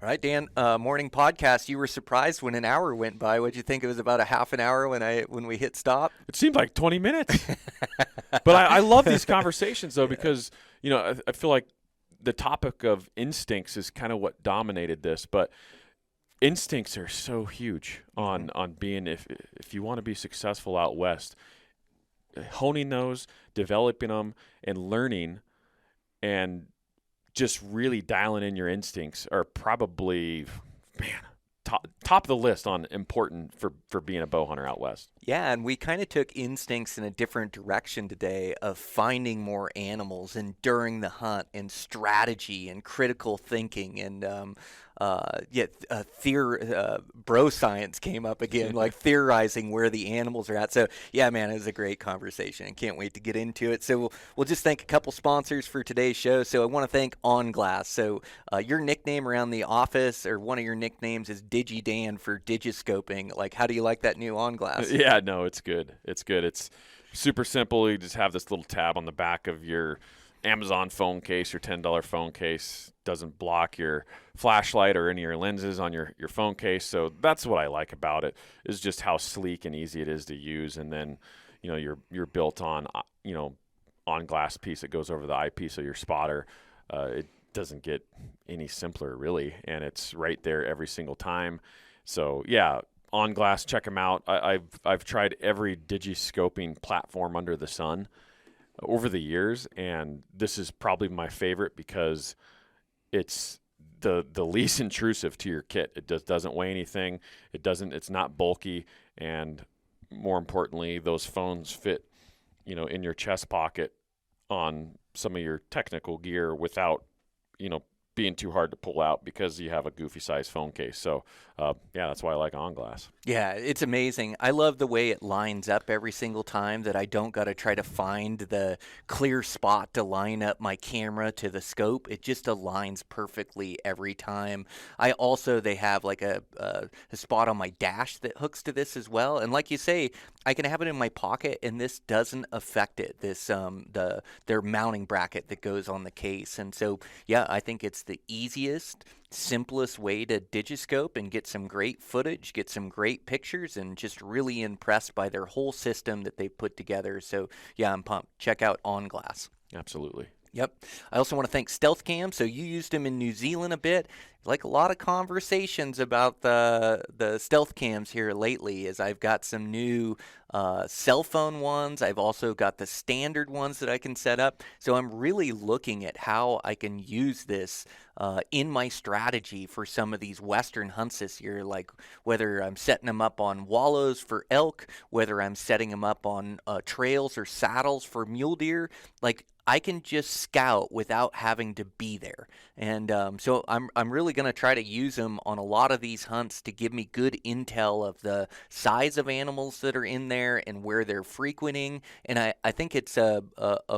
All right, Dan, morning podcast. You were surprised when an hour went by. What'd you think? It was about a half an hour when we hit stop? It seemed like 20 minutes. But I love these conversations, though, because, I feel like the topic of instincts is kind of what dominated this. But instincts are so huge on being, if you want to be successful out west, honing those, developing them, and learning and just really dialing in your instincts are probably, top of the list on important for being a bow hunter out west. Yeah, and we kind of took instincts in a different direction today of finding more animals and during the hunt and strategy and critical thinking and bro science came up again, like theorizing where the animals are at. So yeah, man, it was a great conversation and can't wait to get into it. So we'll just thank a couple sponsors for today's show. So I want to thank On Glass. So your nickname around the office, or one of your nicknames, is DigiDan for digiscoping. Like, how do you like that new On Glass? Yeah, no, it's good. It's good. It's super simple. You just have this little tab on the back of your Amazon phone case, your $10 phone case. Doesn't block your flashlight or any of your lenses on your phone case. So that's what I like about it, is just how sleek and easy it is to use. And then, you're built on, on glass piece that goes over the eyepiece of your spotter. It doesn't get any simpler, really, and it's right there every single time. So yeah, On Glass, check them out. I've tried every digiscoping platform under the sun over the years, and this is probably my favorite because it's the least intrusive to your kit. It doesn't weigh anything. It's not bulky, and more importantly, those phones fit, in your chest pocket on some of your technical gear without, being too hard to pull out because you have a goofy size phone case. So that's why I like On Glass. Yeah, it's amazing. I love the way it lines up every single time, that I don't got to try to find the clear spot to line up my camera to the scope. It just aligns perfectly every time. They have like a spot on my dash that hooks to this as well. And like you say, I can have it in my pocket and this doesn't affect it. Their mounting bracket that goes on the case. And so, yeah, I think it's the easiest, simplest way to digiscope and get some great footage, get some great pictures, and just really impressed by their whole system that they've put together. So yeah, I'm pumped. Check out On Glass. Absolutely. Yep. I also want to thank Stealth Cam. So you used them in New Zealand a bit. Like a lot of conversations about the stealth cams here lately, as I've got some new cell phone ones. I've also got the standard ones that I can set up. So I'm really looking at how I can use this in my strategy for some of these western hunts this year, like whether I'm setting them up on wallows for elk, whether I'm setting them up on trails or saddles for mule deer. Like, I can just scout without having to be there. And so I'm really going to try to use them on a lot of these hunts to give me good intel of the size of animals that are in there and where they're frequenting. And I think it's a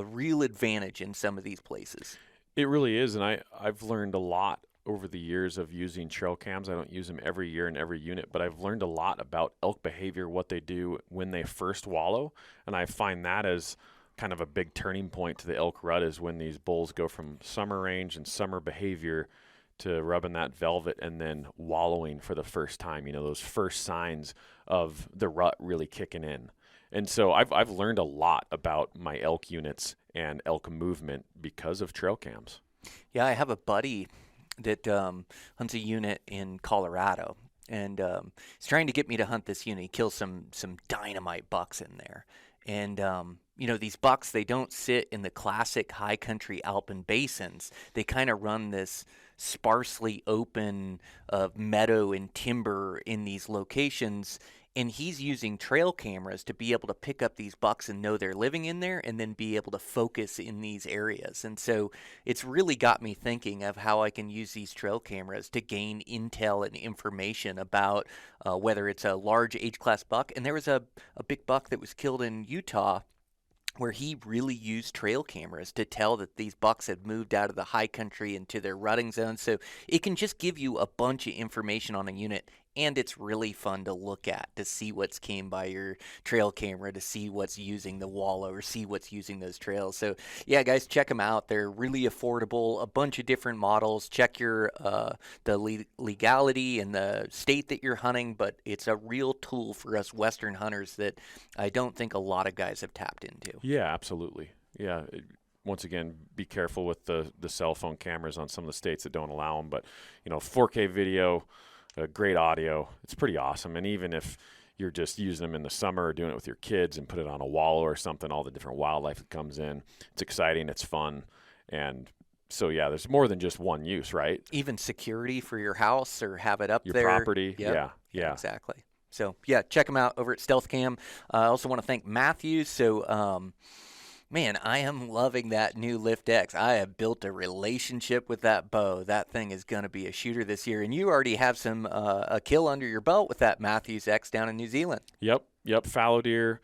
real advantage in some of these places. It really is. And I've learned a lot over the years of using trail cams. I don't use them every year in every unit, but I've learned a lot about elk behavior, what they do when they first wallow. And I find that as kind of a big turning point to the elk rut, is when these bulls go from summer range and summer behavior to rubbing that velvet and then wallowing for the first time, those first signs of the rut really kicking in. And so I've learned a lot about my elk units and elk movement because of trail cams. Yeah, I have a buddy that hunts a unit in Colorado, and he's trying to get me to hunt this unit. He kills some dynamite bucks in there. And, these bucks, they don't sit in the classic high country alpine basins. They kind of run this sparsely open meadow and timber in these locations. And he's using trail cameras to be able to pick up these bucks and know they're living in there, and then be able to focus in these areas. And so it's really got me thinking of how I can use these trail cameras to gain intel and information about whether it's a large age-class buck. And there was a big buck that was killed in Utah where he really used trail cameras to tell that these bucks had moved out of the high country into their rutting zone. So it can just give you a bunch of information on a unit and it's really fun to look at, to see what's came by your trail camera, to see what's using the wallow or see what's using those trails. So yeah, guys, check them out. They're really affordable, a bunch of different models. Check your legality and the state that you're hunting, but it's a real tool for us Western hunters that I don't think a lot of guys have tapped into. Yeah, absolutely. Yeah. Once again, be careful with the cell phone cameras on some of the states that don't allow them. But, 4K video, great audio, it's pretty awesome. And even if you're just using them in the summer or doing it with your kids and put it on a wallow or something, all the different wildlife that comes in, it's exciting, it's fun. And so, yeah, there's more than just one use, right? Even security for your house or have it up your there. Property, Yep. Yeah. Exactly. So, yeah, check them out over at Stealth Cam. I also want to thank Matthews. So, man, I am loving that new Lift X. I have built a relationship with that bow. That thing is going to be a shooter this year. And you already have some a kill under your belt with that Matthews X down in New Zealand. Yep. Fallow deer,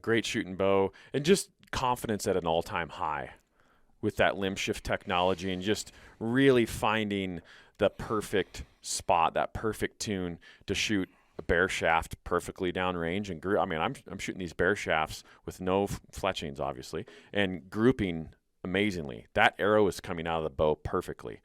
great shooting bow, and just confidence at an all-time high with that limb shift technology and just really finding the perfect spot, that perfect tune to shoot a bear shaft perfectly downrange and I'm shooting these bear shafts with no fletchings, obviously, and grouping amazingly. That arrow is coming out of the bow perfectly,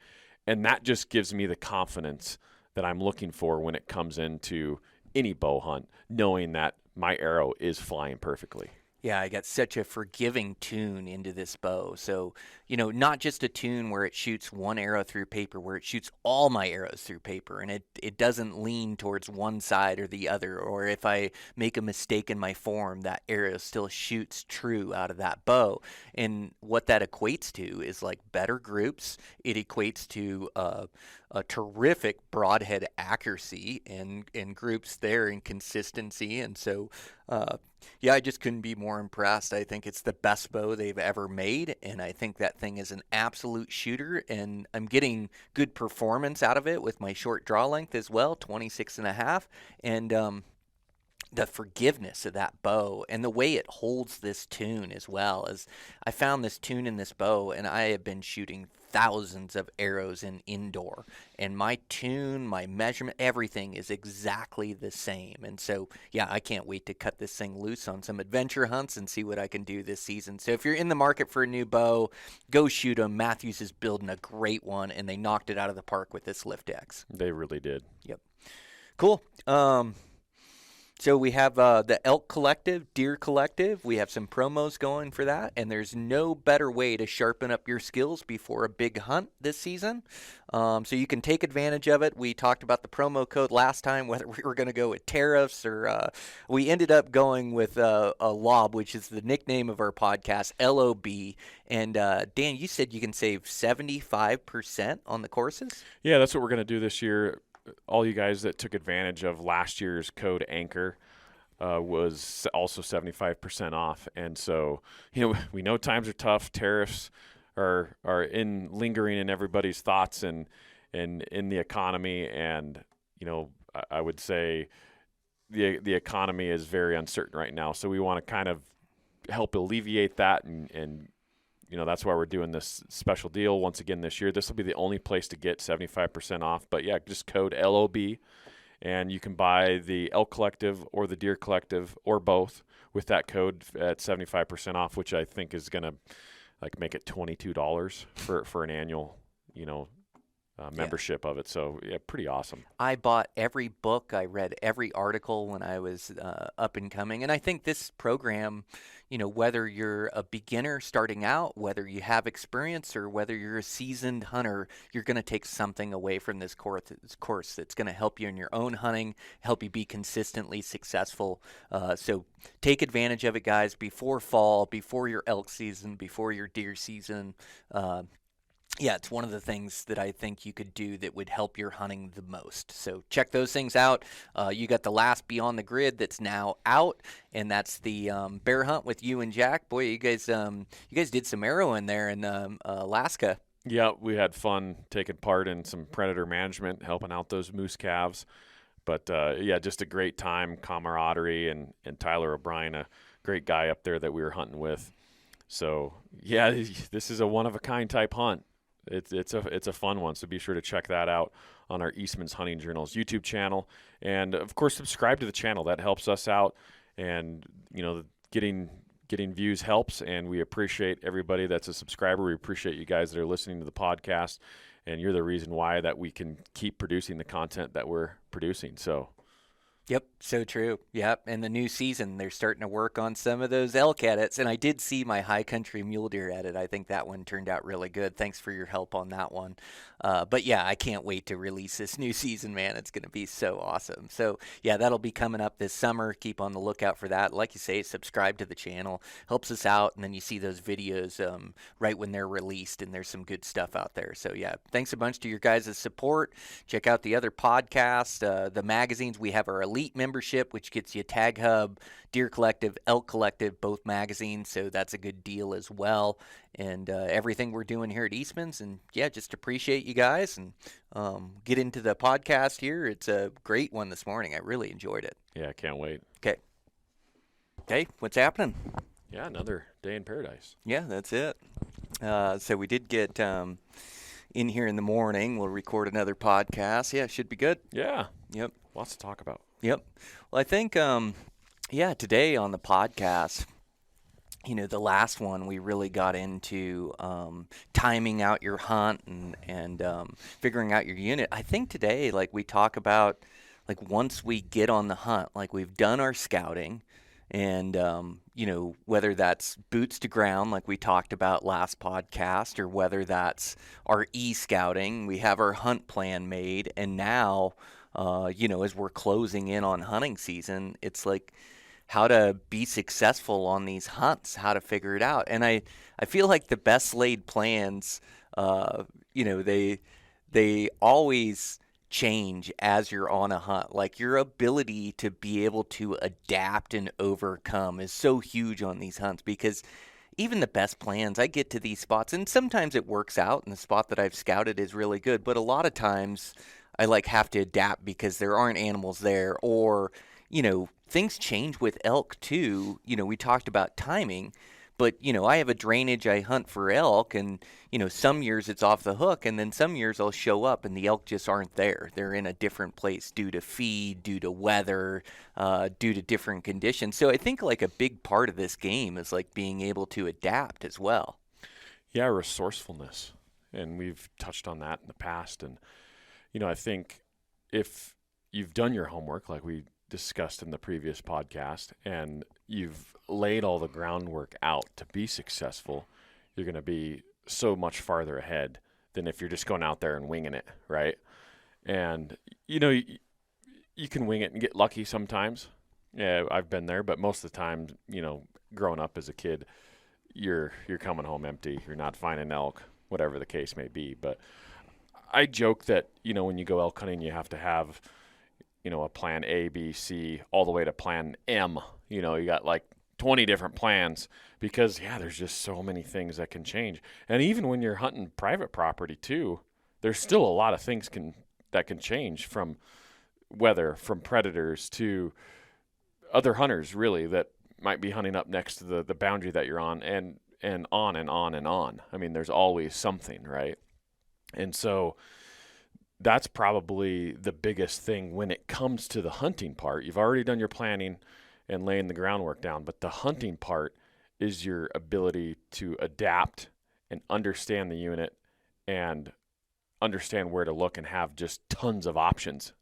and that just gives me the confidence that I'm looking for when it comes into any bow hunt, knowing that my arrow is flying perfectly. Yeah, I got such a forgiving tune into this bow. So, not just a tune where it shoots one arrow through paper, where it shoots all my arrows through paper, and it doesn't lean towards one side or the other, or if I make a mistake in my form, that arrow still shoots true out of that bow. And what that equates to is like better groups. It equates to a terrific broadhead accuracy and groups there and consistency. And so, yeah, I just couldn't be more impressed. I think it's the best bow they've ever made, and I think that thing is an absolute shooter, and I'm getting good performance out of it with my short draw length as well, 26.5, and the forgiveness of that bow and the way it holds this tune as well. As I found this tune in this bow, and I have been shooting thousands of arrows in indoor, and my tune, my measurement, everything is exactly the same. And so, yeah, I can't wait to cut this thing loose on some adventure hunts and see what I can do this season. So if you're in the market for a new bow, go shoot them. Matthews is building a great one, and they knocked it out of the park with this Lift X. They really did. Yep. Cool. So we have the Elk Collective, Deer Collective. We have some promos going for that, and there's no better way to sharpen up your skills before a big hunt this season. So you can take advantage of it. We talked about the promo code last time, whether we were going to go with tariffs or we ended up going with a LOB, which is the nickname of our podcast, LOB. And Dan, you said you can save 75% on the courses? Yeah, that's what we're going to do this year. All you guys that took advantage of last year's code Anchor was also 75% off. And so, we know times are tough. Tariffs are lingering in everybody's thoughts and in the economy. And, I would say the economy is very uncertain right now. So we want to kind of help alleviate that and that's why we're doing this special deal once again this year. This will be the only place to get 75% off. But, yeah, just code LOB, and you can buy the Elk Collective or the Deer Collective or both with that code at 75% off, which I think is going to make it $22 for an annual, membership of it. So, yeah, pretty awesome. I bought every book. I read every article when I was up and coming. And I think this program, whether you're a beginner starting out, whether you have experience, or whether you're a seasoned hunter, you're going to take something away from this course that's going to help you in your own hunting, help you be consistently successful. So take advantage of it, guys, before fall, before your elk season, before your deer season. Yeah, it's one of the things that I think you could do that would help your hunting the most. So check those things out. You got the last Beyond the Grid that's now out, and that's the bear hunt with you and Jack. Boy, you guys did some arrowing there in Alaska. Yeah, we had fun taking part in some predator management, helping out those moose calves. But, yeah, just a great time, camaraderie, and Tyler O'Brien, a great guy up there that we were hunting with. So, yeah, this is a one-of-a-kind type hunt. It's a fun one, so be sure to check that out on our Eastmans Hunting Journals YouTube channel, and of course subscribe to the channel. That helps us out, and getting views helps, and we appreciate everybody that's a subscriber. We appreciate you guys that are listening to the podcast, and you're the reason why that we can keep producing the content that we're producing. So. Yep, so true. Yep, and the new season, they're starting to work on some of those elk edits, and I did see my high country mule deer edit. I think that one turned out really good. Thanks for your help on that one. But yeah, I can't wait to release this new season, man. It's going to be so awesome. So yeah, that'll be coming up this summer. Keep on the lookout for that. Like you say, subscribe to the channel. Helps us out, and then you see those videos right when they're released, and there's some good stuff out there. So yeah, thanks a bunch to your guys' support. Check out the other podcasts, the magazines. We have our Elite membership, which gets you TagHub, Deer Collective, Elk Collective, both magazines, so that's a good deal as well. And everything we're doing here at Eastman's, and yeah, just appreciate you guys, and get into the podcast here. It's a great one this morning. I really enjoyed it. Yeah, I can't wait. Okay, what's happening? Yeah, another day in paradise. Yeah, that's it. So we did get in here in the morning. We'll record another podcast. Yeah, should be good. Yeah. Yep. Lots to talk about. Yep. Well, I think, today on the podcast, the last one we really got into timing out your hunt and figuring out your unit. I think today, we talk about, once we get on the hunt, we've done our scouting and, whether that's boots to ground, like we talked about last podcast, or whether that's our e-scouting, we have our hunt plan made, and now as we're closing in on hunting season, it's how to be successful on these hunts, how to figure it out. And I feel like the best laid plans, they always change as you're on a hunt. Your ability to be able to adapt and overcome is so huge on these hunts, because even the best plans, I get to these spots, and sometimes it works out, and the spot that I've scouted is really good, but a lot of times I have to adapt because there aren't animals there, or, things change with elk too. We talked about timing, but, I have a drainage I hunt for elk, and, some years it's off the hook, and then some years I'll show up and the elk just aren't there. They're in a different place due to feed, due to weather, due to different conditions. So I think a big part of this game is being able to adapt as well. Yeah, resourcefulness. And we've touched on that in the past. And I think if you've done your homework, like we discussed in the previous podcast, and you've laid all the groundwork out to be successful, you're going to be so much farther ahead than if you're just going out there and winging it, right? And, you can wing it and get lucky sometimes. Yeah, I've been there, but most of the time, growing up as a kid, you're coming home empty. You're not finding elk, whatever the case may be. But I joke that, when you go elk hunting, you have to have, a plan A, B, C, all the way to plan M. You got 20 different plans, because, there's just so many things that can change. And even when you're hunting private property too, there's still a lot of things that can change, from weather, from predators to other hunters, really, that might be hunting up next to the boundary that you're on, and on and on and on. I mean, there's always something, right? And so that's probably the biggest thing when it comes to the hunting part. You've already done your planning and laying the groundwork down, but the hunting part is your ability to adapt and understand the unit and understand where to look and have just tons of options,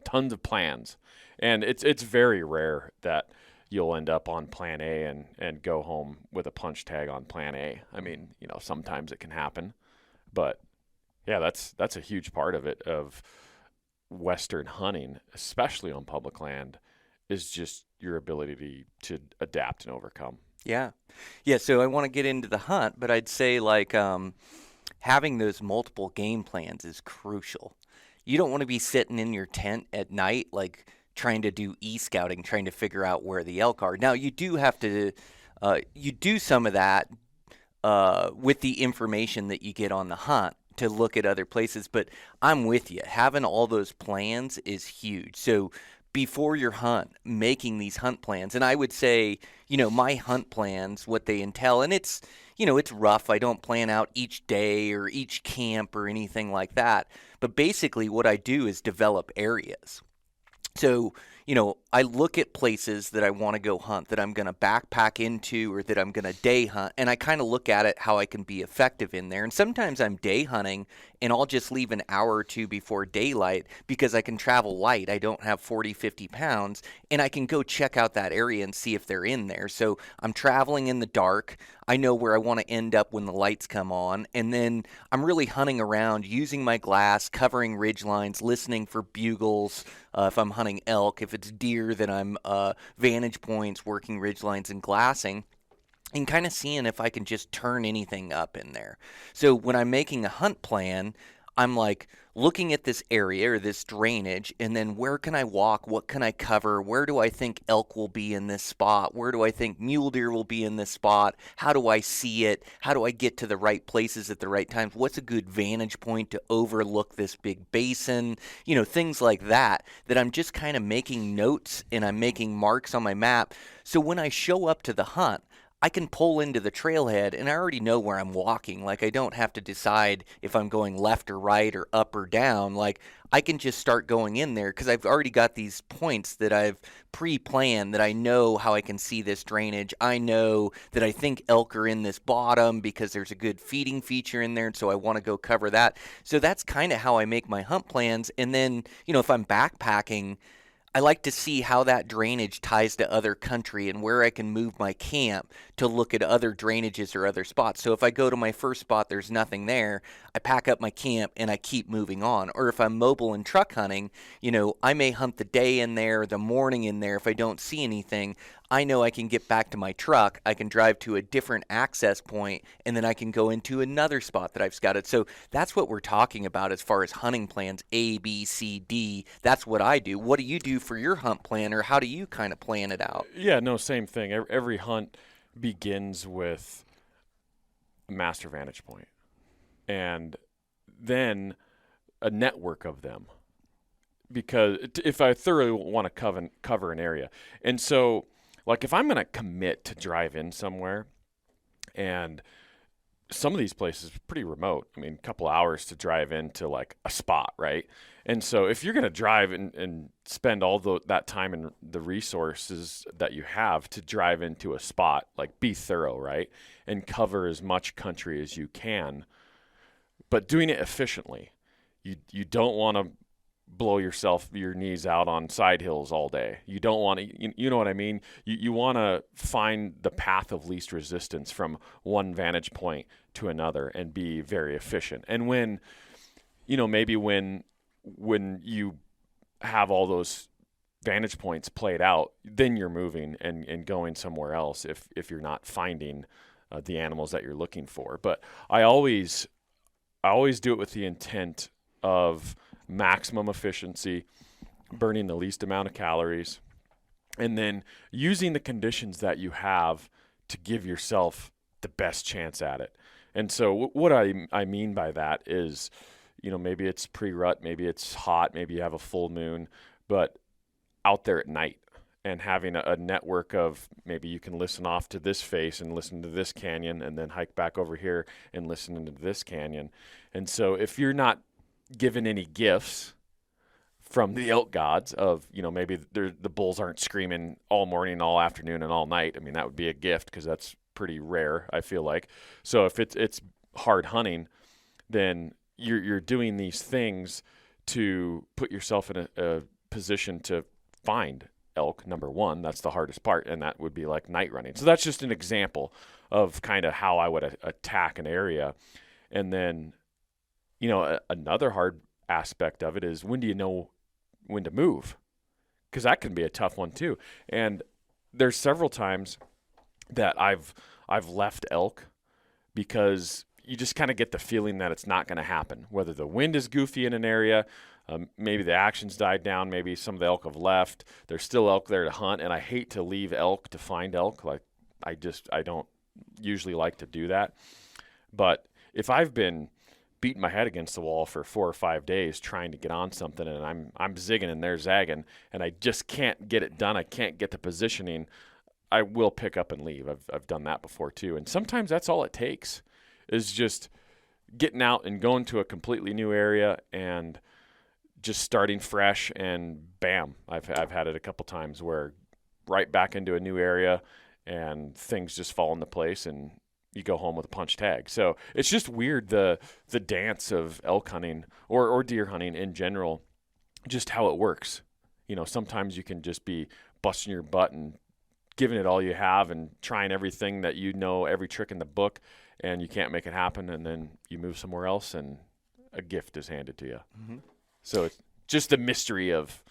tons of plans. And it's very rare that you'll end up on plan A and go home with a punch tag on plan A. I mean, sometimes it can happen, but yeah, that's a huge part of it, of Western hunting, especially on public land, is just your ability to adapt and overcome. Yeah. So I want to get into the hunt, but I'd say having those multiple game plans is crucial. You don't want to be sitting in your tent at night, trying to do e-scouting, trying to figure out where the elk are. Now, you do have to, you do some of that with the information that you get on the hunt to look at other places, but I'm with you. Having all those plans is huge. So before your hunt, making these hunt plans. And I would say, my hunt plans, what they entail, and it's rough. I don't plan out each day or each camp or anything like that. But basically what I do is develop areas. So, I look at places that I want to go hunt, that I'm going to backpack into or that I'm going to day hunt, and I kind of look at it how I can be effective in there. And sometimes I'm day hunting and I'll just leave an hour or two before daylight because I can travel light. I don't have 40, 50 pounds, and I can go check out that area and see if they're in there. So I'm traveling in the dark. I know where I want to end up when the lights come on, and then I'm really hunting around using my glass, covering ridge lines, listening for bugles. If I'm hunting elk, if it's deer, then I'm vantage points, working ridge lines and glassing, and kind of seeing if I can just turn anything up in there. So when I'm making a hunt plan, I'm like looking at this area or this drainage, and then where can I walk? What can I cover? Where do I think elk will be in this spot? Where do I think mule deer will be in this spot? How do I see it? How do I get to the right places at the right times? What's a good vantage point to overlook this big basin? Things like that I'm just kind of making notes and I'm making marks on my map. So when I show up to the hunt, I can pull into the trailhead and I already know where I'm walking. Like, I don't have to decide if I'm going left or right or up or down. Like, I can just start going in there because I've already got these points that I've pre-planned, that I know how I can see this drainage. I know that I think elk are in this bottom because there's a good feeding feature in there, and so I want to go cover that. So that's kind of how I make my hunt plans. And then, if I'm backpacking, I like to see how that drainage ties to other country and where I can move my camp to look at other drainages or other spots. So if I go to my first spot, there's nothing there, I pack up my camp and I keep moving on. Or if I'm mobile and truck hunting, I may hunt the day in there, the morning in there. If I don't see anything, I know I can get back to my truck. I can drive to a different access point, and then I can go into another spot that I've scouted. So that's what we're talking about as far as hunting plans, A, B, C, D. That's what I do. What do you do for your hunt plan, or how do you kind of plan it out? Yeah, no, same thing. Every hunt begins with a master vantage point, and then a network of them. Because if I thoroughly want to cover an area. And so, like, if I'm going to commit to drive in somewhere, and some of these places are pretty remote. I mean, a couple hours to drive into, like, a spot, right? And so if you're going to drive and spend all that time and the resources that you have to drive into a spot, like, be thorough, right? And cover as much country as you can, but doing it efficiently. You don't want to blow your knees out on side hills all day. You don't want to, you know what I mean? You want to find the path of least resistance from one vantage point to another and be very efficient. And when, maybe when you have all those vantage points played out, then you're moving and going somewhere else if you're not finding the animals that you're looking for. But I always do it with the intent of maximum efficiency, burning the least amount of calories, and then using the conditions that you have to give yourself the best chance at it. And so what I mean by that is, maybe it's pre-rut, maybe it's hot, maybe you have a full moon, but out there at night and having a network of, maybe you can listen off to this face and listen to this canyon and then hike back over here and listen into this canyon. And so if you're not given any gifts from the elk gods of, maybe the bulls aren't screaming all morning, all afternoon, and all night. I mean, that would be a gift because that's pretty rare, I feel like. So if it's hard hunting, then you're doing these things to put yourself in a position to find elk, number one. That's the hardest part, and that would be like night running. So that's just an example of kind of how I would attack an area. And then another hard aspect of it is, when do you know when to move? Because that can be a tough one too. And there's several times that I've left elk because you just kind of get the feeling that it's not going to happen. Whether the wind is goofy in an area, maybe the action's died down, maybe some of the elk have left. There's still elk there to hunt, and I hate to leave elk to find elk. Like, I don't usually like to do that. But if I've been beating my head against the wall for 4 or 5 days trying to get on something, and I'm zigging and they're zagging, and I just can't get it done. I can't get the positioning. I will pick up and leave. I've done that before too. And sometimes that's all it takes, is just getting out and going to a completely new area and just starting fresh, and bam, I've had it a couple times where right back into a new area and things just fall into place and you go home with a punch tag. So it's just weird, the dance of elk hunting or deer hunting in general, just how it works. Sometimes you can just be busting your butt and giving it all you have and trying everything that every trick in the book, and you can't make it happen, and then you move somewhere else and a gift is handed to you. Mm-hmm. So it's just the mystery of,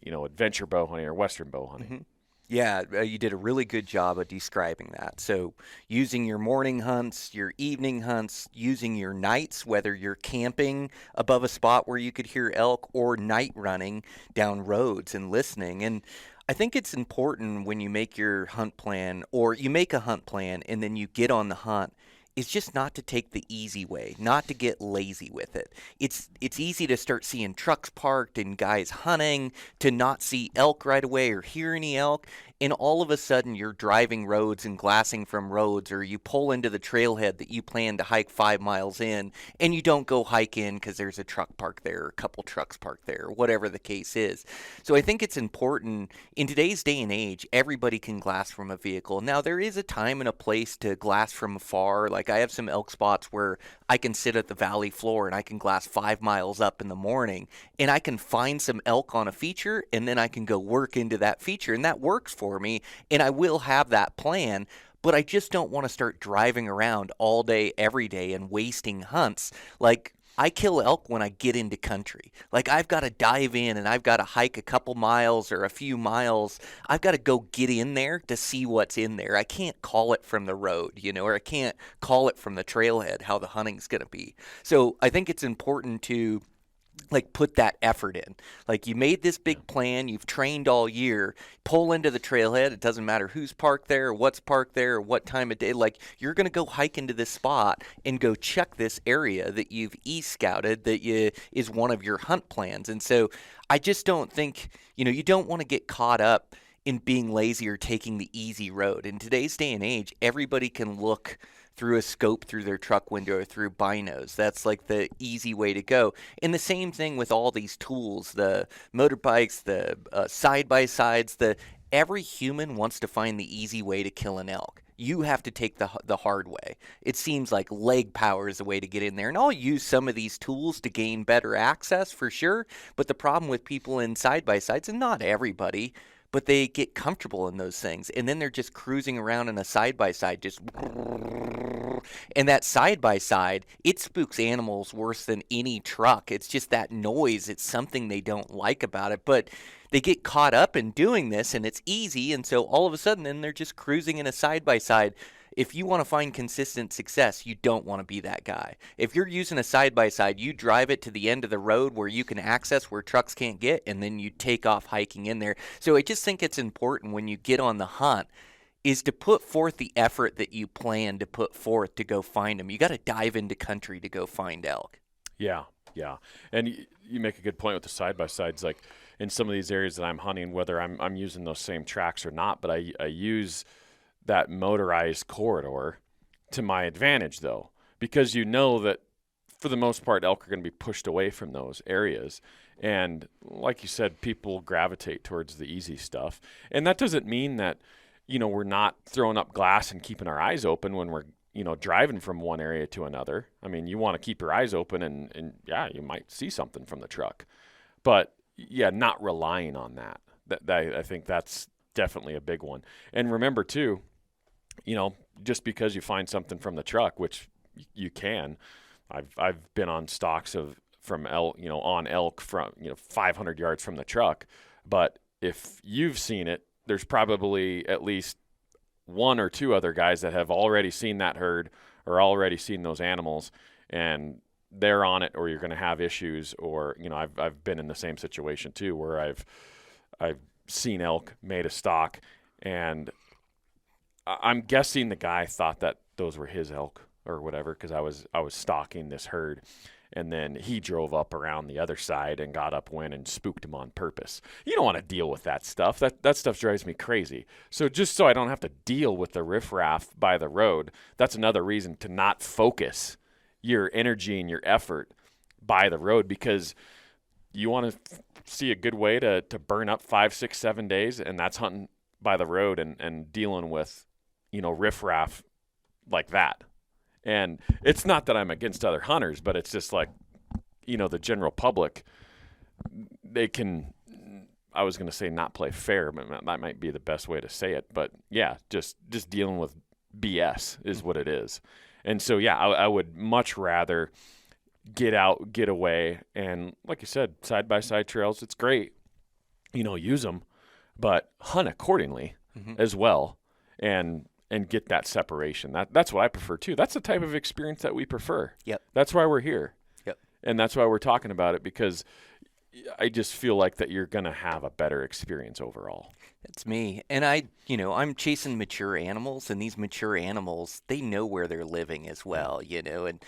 adventure bow hunting or Western bow hunting. Mm-hmm. Yeah, you did a really good job of describing that. So using your morning hunts, your evening hunts, using your nights, whether you're camping above a spot where you could hear elk or night running down roads and listening. And I think it's important when you make your hunt plan, or you make a hunt plan and then you get on the hunt, is just not to take the easy way, not to get lazy with it. It's easy to start seeing trucks parked and guys hunting, to not see elk right away or hear any elk, and all of a sudden you're driving roads and glassing from roads, or you pull into the trailhead that you plan to hike 5 miles in, and you don't go hike in because there's a truck parked there or a couple trucks parked there, or whatever the case is. So I think it's important, in today's day and age, everybody can glass from a vehicle. Now, there is a time and a place to glass from afar. Like, I have some elk spots where I can sit at the valley floor and I can glass 5 miles up in the morning, and I can find some elk on a feature, and then I can go work into that feature, and that works for me, and I will have that plan. But I just don't want to start driving around all day, every day, and wasting hunts. Like, I kill elk when I get into country. Like, I've got to dive in and I've got to hike a couple miles or a few miles. I've got to go get in there to see what's in there. I can't call it from the road, or I can't call it from the trailhead how the hunting's going to be. So I think it's important to put that effort in. Like, you made this big plan, you've trained all year, pull into the trailhead. It doesn't matter who's parked there or what's parked there or what time of day. Like, you're going to go hike into this spot and go check this area that you've e-scouted that is one of your hunt plans. And so I just don't think, you don't want to get caught up in being lazy or taking the easy road. In today's day and age, everybody can look through a scope through their truck window or through binos. That's like the easy way to go. And the same thing with all these tools, the motorbikes, the side-by-sides, every human wants to find the easy way to kill an elk. You have to take the hard way. It seems like leg power is the way to get in there. And I'll use some of these tools to gain better access for sure. But the problem with people in side-by-sides, and not everybody, but they get comfortable in those things, and then they're just cruising around in a side-by-side, just, and that side-by-side, it spooks animals worse than any truck. It's just that noise. It's something they don't like about it, but they get caught up in doing this, and it's easy, and so all of a sudden, then they're just cruising in a side-by-side. If you want to find consistent success, you don't want to be that guy. If you're using a side-by-side, you drive it to the end of the road where you can access where trucks can't get, and then you take off hiking in there. So I just think it's important when you get on the hunt is to put forth the effort that you plan to put forth to go find them. You got to dive into country to go find elk. Yeah. And you make a good point with the side-by-sides. Like, in some of these areas that I'm hunting, whether I'm using those same tracks or not, but I use that motorized corridor to my advantage, though, because that for the most part elk are going to be pushed away from those areas, and like you said, people gravitate towards the easy stuff. And that doesn't mean that we're not throwing up glass and keeping our eyes open when we're driving from one area to another. I mean, you want to keep your eyes open, and yeah, you might see something from the truck, but yeah, not relying on that. I think that's definitely a big one. And remember too, just because you find something from the truck, which you can, I've been on stalks from elk, on elk from 500 yards from the truck. But if you've seen it, there's probably at least one or two other guys that have already seen that herd or already seen those animals, and they're on it, or you're going to have issues. Or I've been in the same situation too, where I've seen elk, made a stalk, and I'm guessing the guy thought that those were his elk, or whatever, because I was stalking this herd. And then he drove up around the other side and got upwind and spooked him on purpose. You don't want to deal with that stuff. That stuff drives me crazy. So just so I don't have to deal with the riffraff by the road, that's another reason to not focus your energy and your effort by the road, because you want to see a good way to burn up 5, 6, 7 days, and that's hunting by the road and dealing with, riffraff like that. And it's not that I'm against other hunters, but it's just like, the general public, they can, I was going to say not play fair, but that might be the best way to say it. But yeah, just dealing with BS is what it is. And so, yeah, I would much rather get out, get away. And like you said, side-by-side trails, it's great, use them, but hunt accordingly as well. And get that separation. That's what I prefer too. That's the type of experience that we prefer. Yep. That's why we're here. Yep. And that's why we're talking about it, because I just feel like that you're going to have a better experience overall. That's me. And I'm chasing mature animals, and these mature animals, they know where they're living as well, and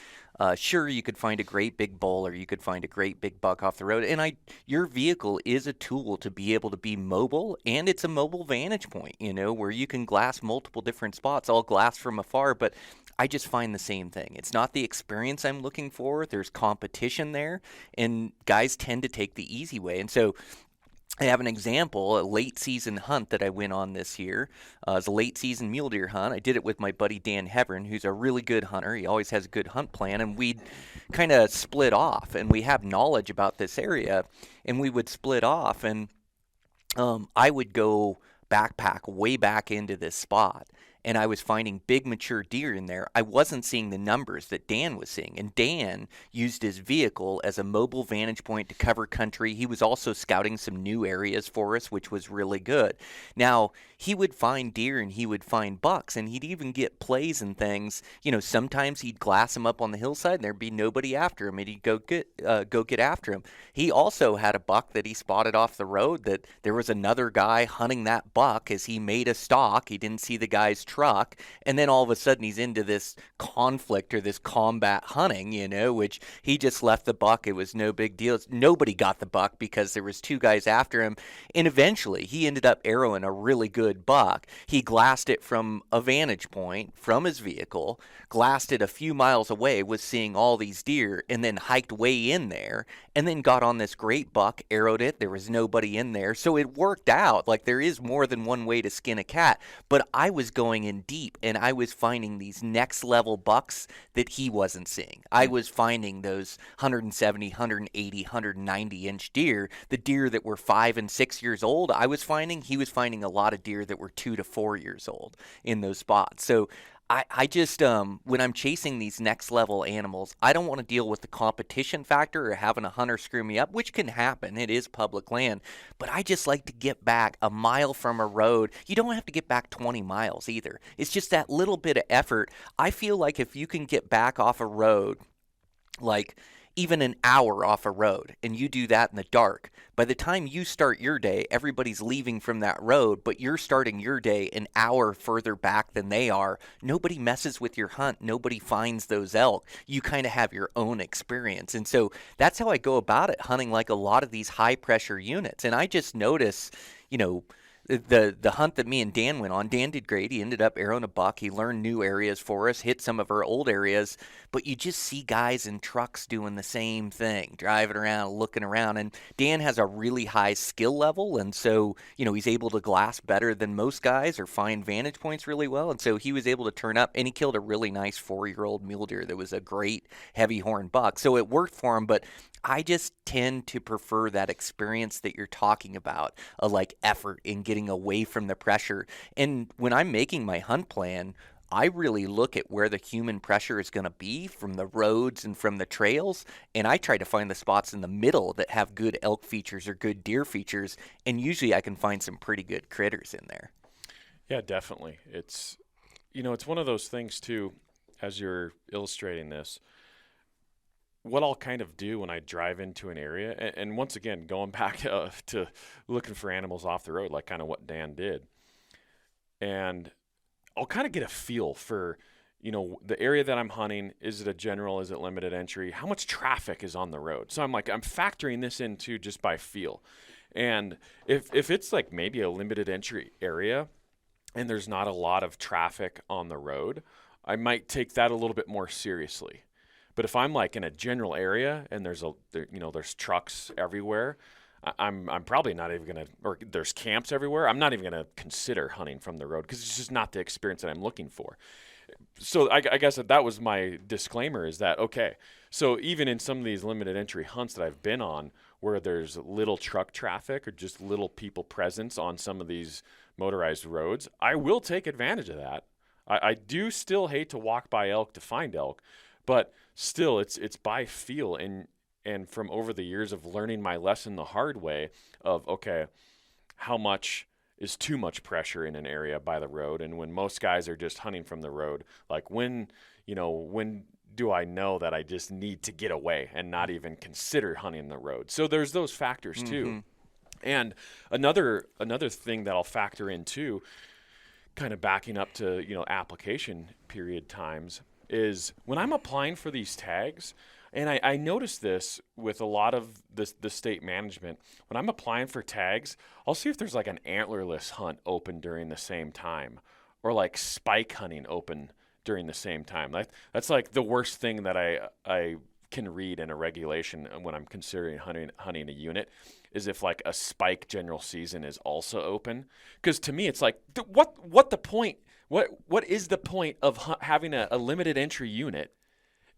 sure, you could find a great big bull, or you could find a great big buck off the road. And your vehicle is a tool to be able to be mobile, and it's a mobile vantage point, where you can glass multiple different spots, all glass from afar. But I just find the same thing. It's not the experience I'm looking for. There's competition there, and guys tend to take the easy way. And so I have an example, a late season hunt that I went on this year. It was a late season mule deer hunt. I did it with my buddy Dan Hevern, who's a really good hunter. He always has a good hunt plan, and we'd kind of split off, and we have knowledge about this area, and we would split off, and I would go backpack way back into this spot, and I was finding big mature deer in there. I wasn't seeing the numbers that Dan was seeing, and Dan used his vehicle as a mobile vantage point to cover country. He was also scouting some new areas for us, which was really good. Now, he would find deer and he would find bucks, and he'd even get plays and things. Sometimes he'd glass them up on the hillside and there'd be nobody after him, and he'd go get after him. He also had a buck that he spotted off the road that there was another guy hunting that buck as he made a stalk. He didn't see the guy's truck, and then all of a sudden he's into this conflict or this combat hunting, which he just left the buck. It was no big deal. Nobody got the buck because there was two guys after him, and eventually he ended up arrowing a really good buck. He glassed it from a vantage point from his vehicle, glassed it a few miles away, was seeing all these deer, and then hiked way in there, and then got on this great buck, arrowed it. There was nobody in there, so it worked out. Like, there is more than one way to skin a cat, but I was going in deep, and I was finding these next level bucks that he wasn't seeing. I was finding those 170, 180, 190 inch deer, the deer that were 5 and 6 years old. He was finding a lot of deer that were 2 to 4 years old in those spots. So I just, when I'm chasing these next level animals, I don't want to deal with the competition factor or having a hunter screw me up, which can happen. It is public land. But I just like to get back a mile from a road. You don't have to get back 20 miles either. It's just that little bit of effort. I feel like if you can get back off a road, like even an hour off a road, and you do that in the dark, by the time you start your day, everybody's leaving from that road, but you're starting your day an hour further back than they are. Nobody messes with your hunt. Nobody finds those elk. You kind of have your own experience. And so that's how I go about it, hunting like a lot of these high pressure units. And I just notice, the hunt that me and Dan went on, Dan did great. He ended up arrowing a buck. He learned new areas for us, hit some of our old areas. But you just see guys in trucks doing the same thing, driving around, looking around. And Dan has a really high skill level. And so, he's able to glass better than most guys or find vantage points really well. And so he was able to turn up, and he killed a really nice 4-year-old mule deer that was a great heavy horn buck. So it worked for him. But I just tend to prefer that experience that you're talking about, like effort in getting away from the pressure. And when I'm making my hunt plan, I really look at where the human pressure is going to be from the roads and from the trails, and I try to find the spots in the middle that have good elk features or good deer features, and usually I can find some pretty good critters in there. Yeah, definitely. It's one of those things too, as you're illustrating this, what I'll kind of do when I drive into an area, and once again, going back to looking for animals off the road, like kind of what Dan did, and I'll kind of get a feel for, the area that I'm hunting, is it a general, is it limited entry? How much traffic is on the road? So I'm factoring this into just by feel. And if it's like maybe a limited entry area and there's not a lot of traffic on the road, I might take that a little bit more seriously. But if I'm like in a general area and there's trucks everywhere, I'm probably not even going to, or there's camps everywhere, I'm not even going to consider hunting from the road because it's just not the experience that I'm looking for. So I guess that was my disclaimer, is that, okay, so even in some of these limited entry hunts that I've been on where there's little truck traffic or just little people presence on some of these motorized roads, I will take advantage of that. I do still hate to walk by elk to find elk, but still it's by feel and from over the years of learning my lesson the hard way of, okay, how much is too much pressure in an area by the road, and when most guys are just hunting from the road, like when do I know that I just need to get away and not even consider hunting the road? So there's those factors too. And another thing that I'll factor in too, kind of backing up to application period times, is when I'm applying for these tags. And I noticed this with a lot of the state management. When I'm applying for tags, I'll see if there's like an antlerless hunt open during the same time, or like spike hunting open during the same time. That's like the worst thing that I can read in a regulation when I'm considering hunting a unit, is if like a spike general season is also open. Because to me, it's like, what the point? What is the point of having a limited entry unit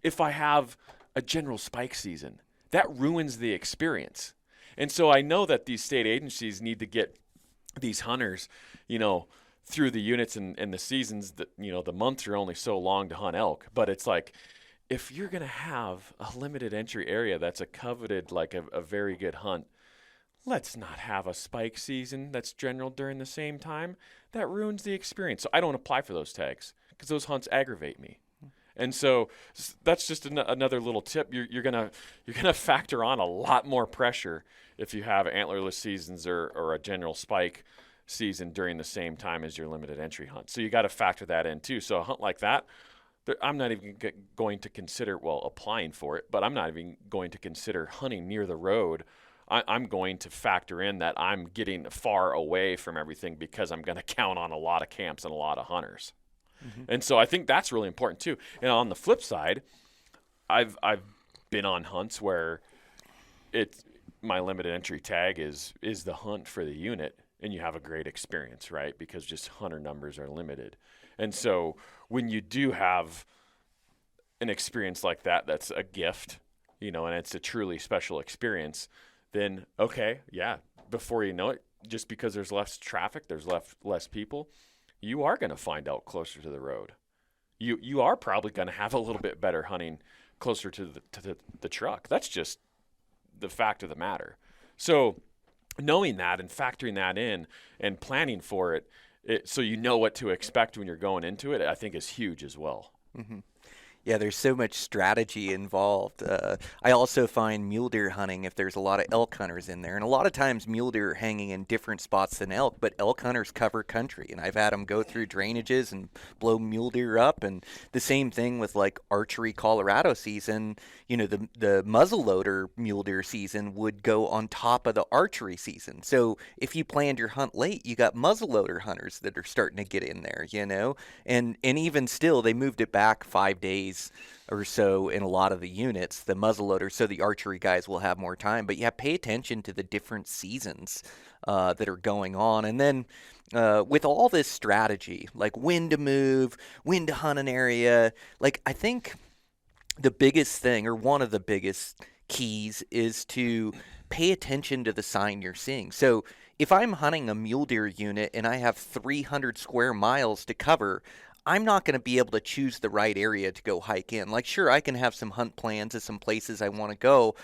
if I have a general spike season? That ruins the experience. And so I know that these state agencies need to get these hunters, through the units and the seasons that, the months are only so long to hunt elk. But it's like, if you're going to have a limited entry area that's a coveted, like a very good hunt, let's not have a spike season that's general during the same time. That ruins the experience. So I don't apply for those tags because those hunts aggravate me. And so that's just another little tip. You're gonna factor on a lot more pressure if you have antlerless seasons or a general spike season during the same time as your limited entry hunt. So you got to factor that in too. So a hunt like that, I'm not even going to consider applying for it, but I'm not even going to consider hunting near the road. I'm going to factor in that I'm getting far away from everything because I'm going to count on a lot of camps and a lot of hunters. And so I think that's really important too. And on the flip side, I've been on hunts where my limited entry tag is the hunt for the unit, and you have a great experience, right? Because just hunter numbers are limited. And so when you do have an experience like that, that's a gift, and it's a truly special experience, then okay, yeah, before you know it, just because there's less traffic, there's less people, you are going to find out closer to the road. You are probably going to have a little bit better hunting closer to the truck. That's just the fact of the matter. So knowing that and factoring that in and planning for it so you know what to expect when you're going into it, I think is huge as well. Mm-hmm. Yeah, there's so much strategy involved. I also find mule deer hunting, if there's a lot of elk hunters in there, and a lot of times mule deer are hanging in different spots than elk, but elk hunters cover country, and I've had them go through drainages and blow mule deer up, and the same thing with like archery Colorado season. The muzzleloader mule deer season would go on top of the archery season. So if you planned your hunt late, you got muzzleloader hunters that are starting to get in there, and even still, they moved it back 5 days or so in a lot of the units, the muzzleloader, so the archery guys will have more time. But pay attention to the different seasons that are going on. And then with all this strategy, like when to move, when to hunt an area, like I think the biggest thing, or one of the biggest keys, is to pay attention to the sign you're seeing. So if I'm hunting a mule deer unit and I have 300 square miles to cover, I'm not going to be able to choose the right area to go hike in. Like, sure, I can have some hunt plans of some places I want to go,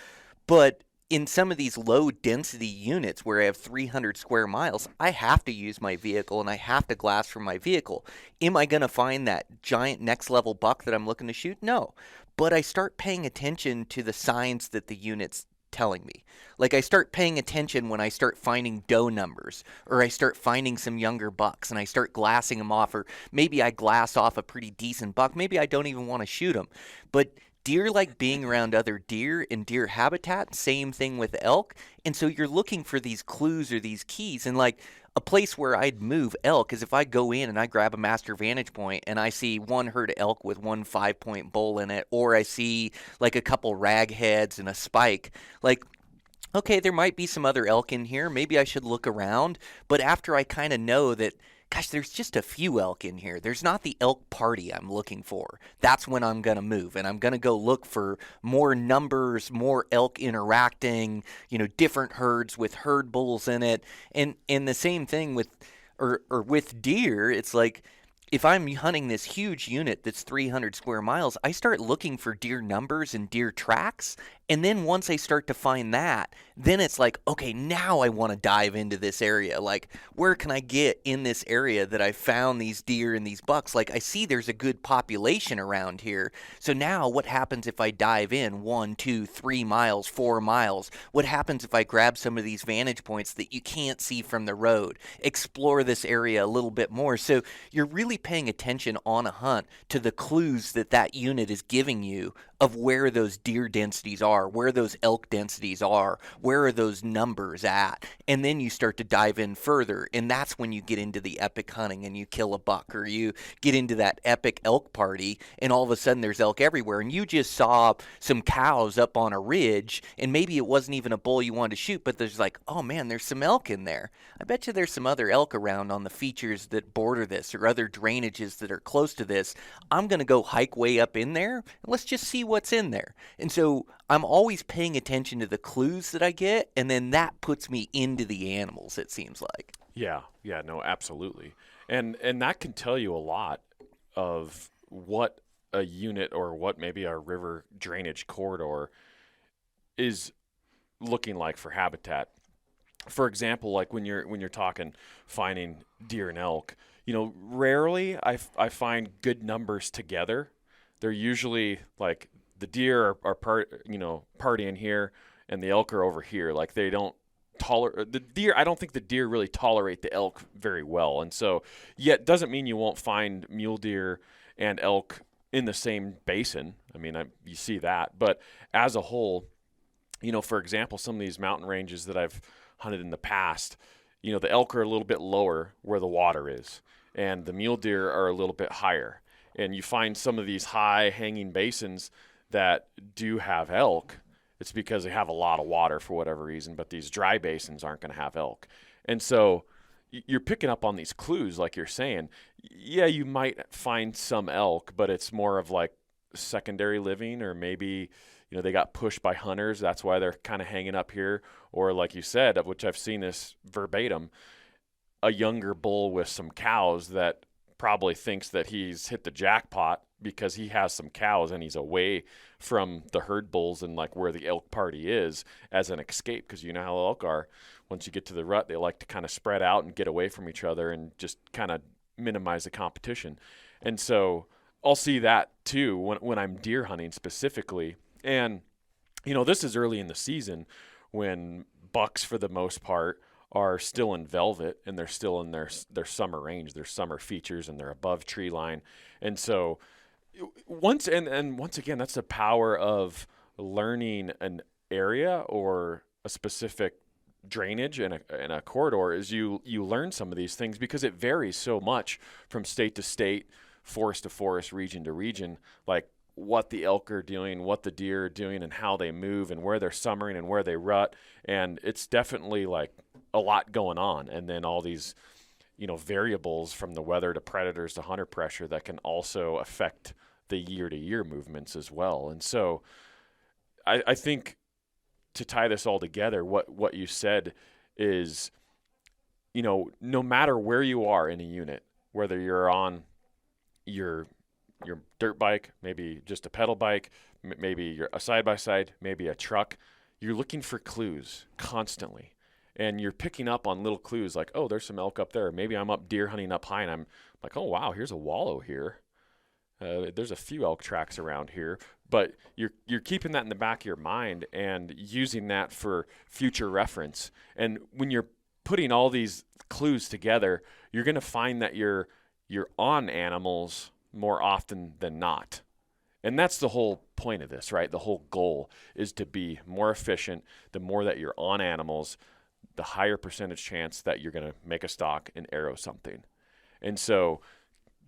but in some of these low density units where I have 300 square miles, I have to use my vehicle and I have to glass from my vehicle. Am I going to find that giant next level buck that I'm looking to shoot? No. But I start paying attention to the signs that the units telling me. Like I start paying attention when I start finding doe numbers, or I start finding some younger bucks and I start glassing them off, or maybe I glass off a pretty decent buck. Maybe I don't even want to shoot them. But deer like being around other deer in deer habitat, same thing with elk. And so you're looking for these clues or these keys. And like a place where I'd move elk is if I go in and I grab a master vantage point and I see one herd of elk with one 5-point bull in it, or I see like a couple ragheads and a spike. Like, okay, there might be some other elk in here. Maybe I should look around. But after I kind of know that, gosh, there's just a few elk in here, there's not the elk party I'm looking for, that's when I'm going to move. And I'm going to go look for more numbers, more elk interacting, different herds with herd bulls in it. And the same thing with, or with deer, it's like, if I'm hunting this huge unit that's 300 square miles, I start looking for deer numbers and deer tracks. And then once I start to find that, then it's like, okay, now I want to dive into this area. Like, where can I get in this area that I found these deer and these bucks? Like, I see there's a good population around here. So now what happens if I dive in 1, 2, 3 miles, 4 miles? What happens if I grab some of these vantage points that you can't see from the road? Explore this area a little bit more. So you're really paying attention on a hunt to the clues that unit is giving you of where those deer densities are, where those elk densities are, where are those numbers at, and then you start to dive in further, and that's when you get into the epic hunting and you kill a buck, or you get into that epic elk party, and all of a sudden there's elk everywhere, and you just saw some cows up on a ridge, and maybe it wasn't even a bull you wanted to shoot, but there's like, oh man, there's some elk in there. I bet you there's some other elk around on the features that border this, or other drainages that are close to this. I'm going to go hike way up in there, and let's just see what's in there. And so I'm always paying attention to the clues that I get, and then that puts me into the animals, it seems like. Yeah, no, absolutely. And that can tell you a lot of what a unit or what maybe a river drainage corridor is looking like for habitat. For example, like when you're talking finding deer and elk, rarely I find good numbers together. They're usually like the deer are partying here and the elk are over here. Like they don't tolerate the deer. I don't think the deer really tolerate the elk very well. And so, yet doesn't mean you won't find mule deer and elk in the same basin. I mean, you see that, but as a whole, for example, some of these mountain ranges that I've hunted in the past, the elk are a little bit lower where the water is, and the mule deer are a little bit higher. And you find some of these high hanging basins that do have elk. It's because they have a lot of water for whatever reason, but these dry basins aren't going to have elk. And so you're picking up on these clues, like you're saying. Yeah, you might find some elk, but it's more of like secondary living, or maybe they got pushed by hunters. That's why they're kind of hanging up here. Or like you said, of which I've seen this verbatim, a younger bull with some cows that probably thinks that he's hit the jackpot because he has some cows and he's away from the herd bulls and like where the elk party is as an escape. Because you know how elk are. Once you get to the rut, they like to kind of spread out and get away from each other and just kind of minimize the competition. And so I'll see that too when I'm deer hunting specifically. And, this is early in the season when bucks, for the most part, are still in velvet and they're still in their summer range, their summer features, and they're above tree line. And so once again, that's the power of learning an area or a specific drainage in a corridor, is you learn some of these things because it varies so much from state to state, forest to forest, region to region, like what the elk are doing, what the deer are doing, and how they move, and where they're summering and where they rut. And it's definitely like a lot going on. And then all these, variables from the weather to predators to hunter pressure that can also affect the year-to-year movements as well. And so I think to tie this all together, what you said is, no matter where you are in a unit, whether you're on your dirt bike, maybe just a pedal bike, maybe you're a side-by-side, maybe a truck, you're looking for clues constantly. And you're picking up on little clues like, oh, there's some elk up there. Maybe I'm up deer hunting up high and I'm like, oh, wow, here's a wallow here. There's a few elk tracks around here. But you're keeping that in the back of your mind and using that for future reference. And when you're putting all these clues together, you're going to find that you're on animals more often than not. And that's the whole point of this, right? The whole goal is to be more efficient. The more that you're on animals, the higher percentage chance that you're going to make a stalk and arrow something. And so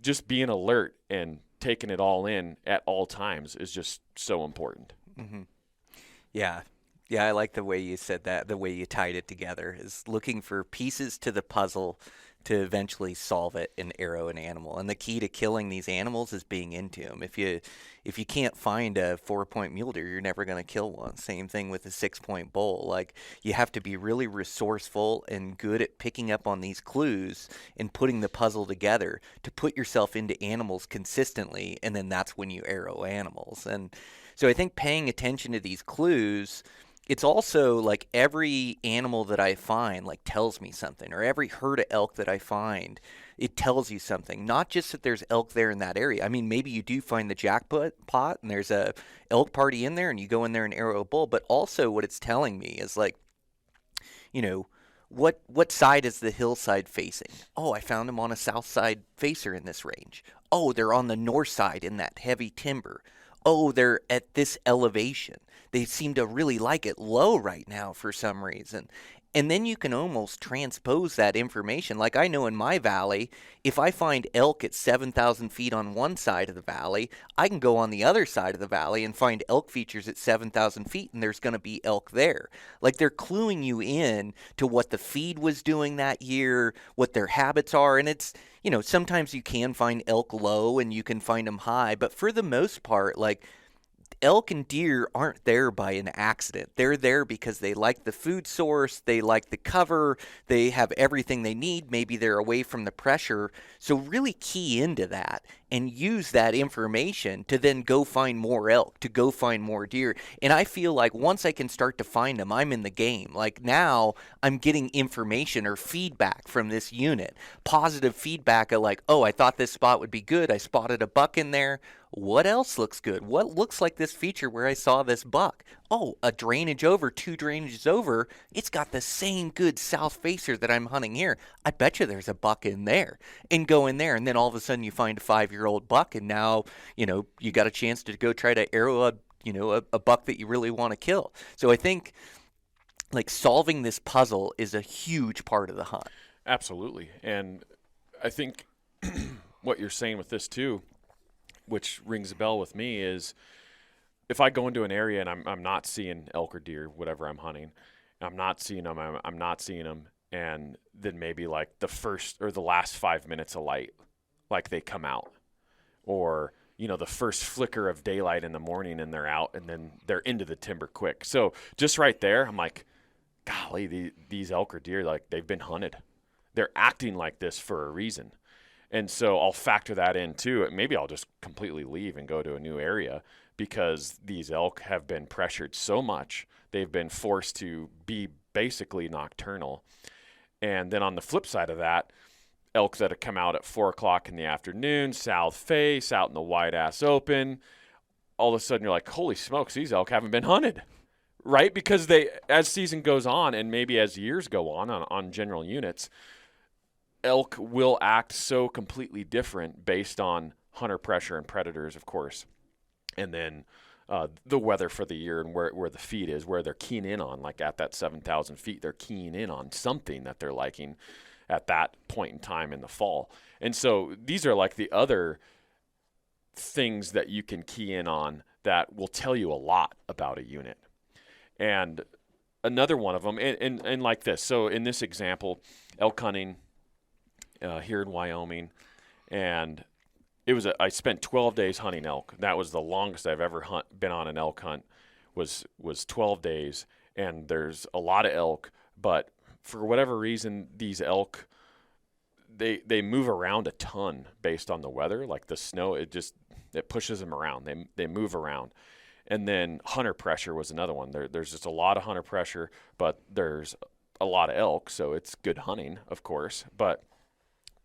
just being alert and taking it all in at all times is just so important. Mm-hmm. Yeah. Yeah, I like the way you said that, the way you tied it together, is looking for pieces to the puzzle to eventually solve it and arrow an animal. And the key to killing these animals is being into them. If you can't find a 4-point mule deer, you're never going to kill one. Same thing with a 6-point bull. Like, you have to be really resourceful and good at picking up on these clues and putting the puzzle together to put yourself into animals consistently, and then that's when you arrow animals. And so I think paying attention to these clues, it's also like every animal that I find like tells me something, or every herd of elk that I find, it tells you something. Not just that there's elk there in that area. I mean, maybe you do find the jackpot pot and there's a elk party in there and you go in there and arrow a bull, but also what it's telling me is like, you know, what side is the hillside facing? Oh, I found them on a south side facer in this range. Oh, they're on the north side in that heavy timber. Oh, they're at this elevation. They seem to really like it low right now for some reason. And then you can almost transpose that information. Like I know in my valley, if I find elk at 7,000 feet on one side of the valley, I can go on the other side of the valley and find elk features at 7,000 feet, and there's going to be elk there. Like they're cluing you in to what the feed was doing that year, what their habits are. And it's, you know, sometimes you can find elk low and you can find them high. But for the most part, like, elk and deer aren't there by an accident. They're there because they like the food source, they like the cover, they have everything they need. Maybe they're away from the pressure. So really key into that and use that information to then go find more elk, to go find more deer. And I feel like once I can start to find them, I'm in the game. Like now I'm getting information or feedback from this unit. Positive feedback of like, oh, I thought this spot would be good. I spotted a buck in there. What else looks good? What looks like this feature where I saw this buck? Oh, a drainage over, 2 drainages over, it's got the same good south facer that I'm hunting here. I bet you there's a buck in there. And go in there, and then all of a sudden you find a 5-year-old buck, and now, you know, you got a chance to go try to arrow a buck that you really want to kill. So I think, like, solving this puzzle is a huge part of the hunt. Absolutely. And I think what you're saying with this too, which rings a bell with me, is if I go into an area and I'm not seeing elk or deer, whatever I'm hunting, I'm not seeing them, I'm not seeing them, and then maybe like the first or the last 5 minutes of light, like they come out, or, you know, the first flicker of daylight in the morning and they're out, and then they're into the timber quick. So just right there, I'm like, golly, these elk or deer, like they've been hunted. They're acting like this for a reason. And so I'll factor that in too. Maybe I'll just completely leave and go to a new area because these elk have been pressured so much. They've been forced to be basically nocturnal. And then on the flip side of that, elk that have come out at 4 o'clock in the afternoon, south face, out in the wide ass open, all of a sudden you're like, holy smokes, these elk haven't been hunted, right? Because they, as season goes on and maybe as years go on general units, elk will act so completely different based on hunter pressure and predators, of course, and then the weather for the year and where the feed is, where they're keying in on. Like at that 7,000 feet, they're keying in on something that they're liking at that point in time in the fall. And so these are like the other things that you can key in on that will tell you a lot about a unit. And another one of them, and like this. So in this example, elk hunting here in Wyoming, and I spent 12 days hunting elk. That was the longest I've ever been on an elk hunt, was 12 days. And there's a lot of elk, but for whatever reason, these elk, they move around a ton based on the weather. Like the snow, it pushes them around. They move around. And then hunter pressure was another one. There's just a lot of hunter pressure, but there's a lot of elk, so it's good hunting, of course. But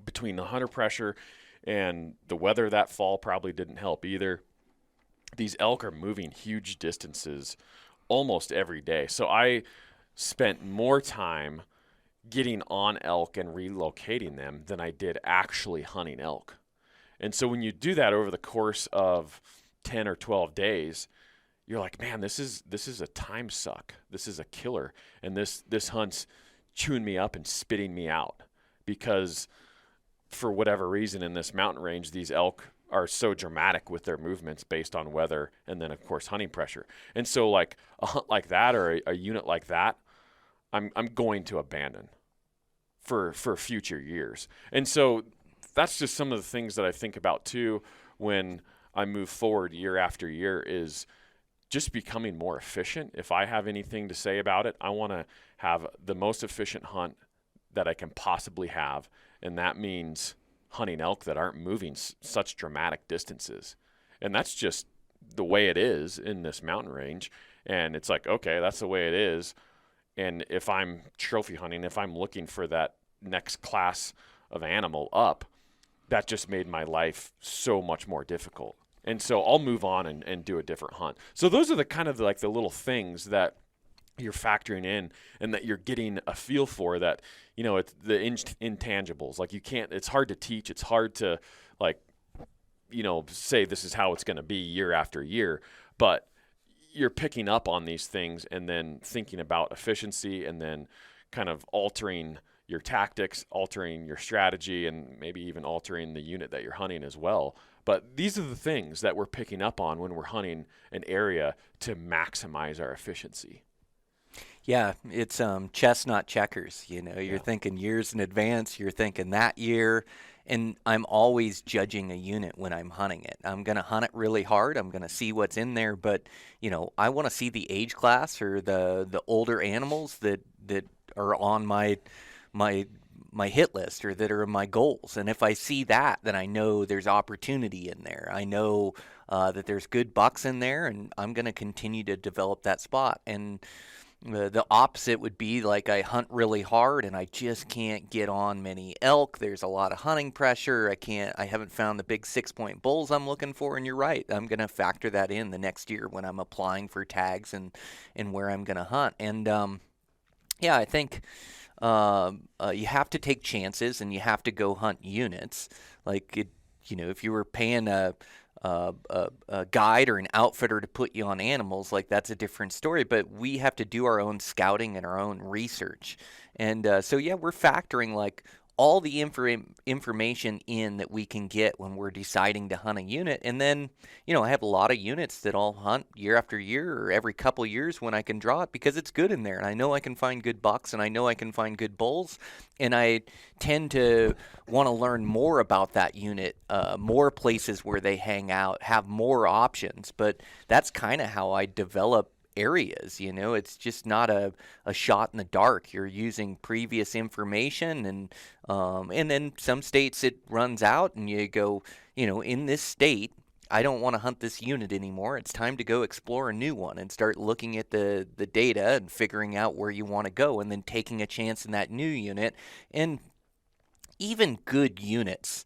between the hunter pressure and the weather that fall probably didn't help either. these elk are moving huge distances almost every day. So I spent more time getting on elk and relocating them than I did actually hunting elk. And so when you do that over the course of 10 or 12 days, you're like, man, this is a time suck. This is a killer. And this hunt's chewing me up and spitting me out, because for whatever reason in this mountain range, these elk are so dramatic with their movements based on weather and then, of course, hunting pressure. And so like a hunt like that or a unit like that, I'm going to abandon for future years. And so that's just some of the things that I think about too when I move forward year after year, is just becoming more efficient. If I have anything to say about it, I want to have the most efficient hunt that I can possibly have, and that means hunting elk that aren't moving such dramatic distances. And that's just the way it is in this mountain range. And it's like, okay, that's the way it is. And if I'm trophy hunting, if I'm looking for that next class of animal up, that just made my life so much more difficult. And so I'll move on and do a different hunt. So those are the kind of like the little things that you're factoring in and that you're getting a feel for, that, you know, it's the intangibles. Like you can't, it's hard to teach. It's hard to like, you know, say this is how it's going to be year after year, but you're picking up on these things and then thinking about efficiency and then kind of altering your tactics, altering your strategy, and maybe even altering the unit that you're hunting as well. But these are the things that we're picking up on when we're hunting an area to maximize our efficiency. Yeah, it's chess, not checkers. You know, you're thinking years in advance. You're thinking that year. And I'm always judging a unit when I'm hunting it. I'm going to hunt it really hard. I'm going to see what's in there. But, you know, I want to see the age class or the older animals that are on my hit list or that are my goals. And if I see that, then I know there's opportunity in there. I know that there's good bucks in there, and I'm going to continue to develop that spot. And the opposite would be like I hunt really hard and I just can't get on many elk. There's a lot of hunting pressure. I haven't found the big 6-point bulls I'm looking for. And you're right. I'm going to factor that in the next year when I'm applying for tags and where I'm going to hunt. And yeah, I think you have to take chances and you have to go hunt units. Like it, you know, if you were paying a guide or an outfitter to put you on animals, like that's a different story. But we have to do our own scouting and our own research. And so, yeah, we're factoring like all the information in that we can get when we're deciding to hunt a unit. And then, you know, I have a lot of units that I'll hunt year after year or every couple years when I can draw it, because it's good in there. And I know I can find good bucks and I know I can find good bulls. And I tend to want to learn more about that unit, more places where they hang out, have more options. But that's kind of how I develop areas. You know, it's just not a shot in the dark. You're using previous information, and then some states it runs out and you go, you know, in this state I don't want to hunt this unit anymore. It's time to go explore a new one and start looking at the data and figuring out where you want to go, and then taking a chance in that new unit. And even good units,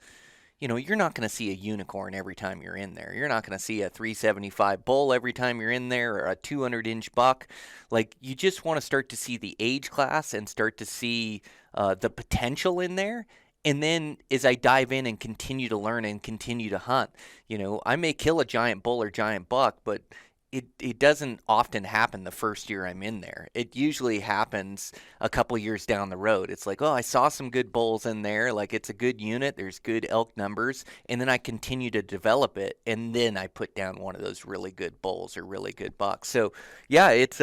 you know, you're not going to see a unicorn every time you're in there. You're not going to see a 375 bull every time you're in there, or a 200-inch buck. Like, you just want to start to see the age class and start to see the potential in there. And then as I dive in and continue to learn and continue to hunt, you know, I may kill a giant bull or giant buck, but it doesn't often happen the first year I'm in there. It usually happens a couple years down the road. It's like, oh, I saw some good bulls in there. Like, it's a good unit. There's good elk numbers. And then I continue to develop it. And then I put down one of those really good bulls or really good bucks. So, yeah, it's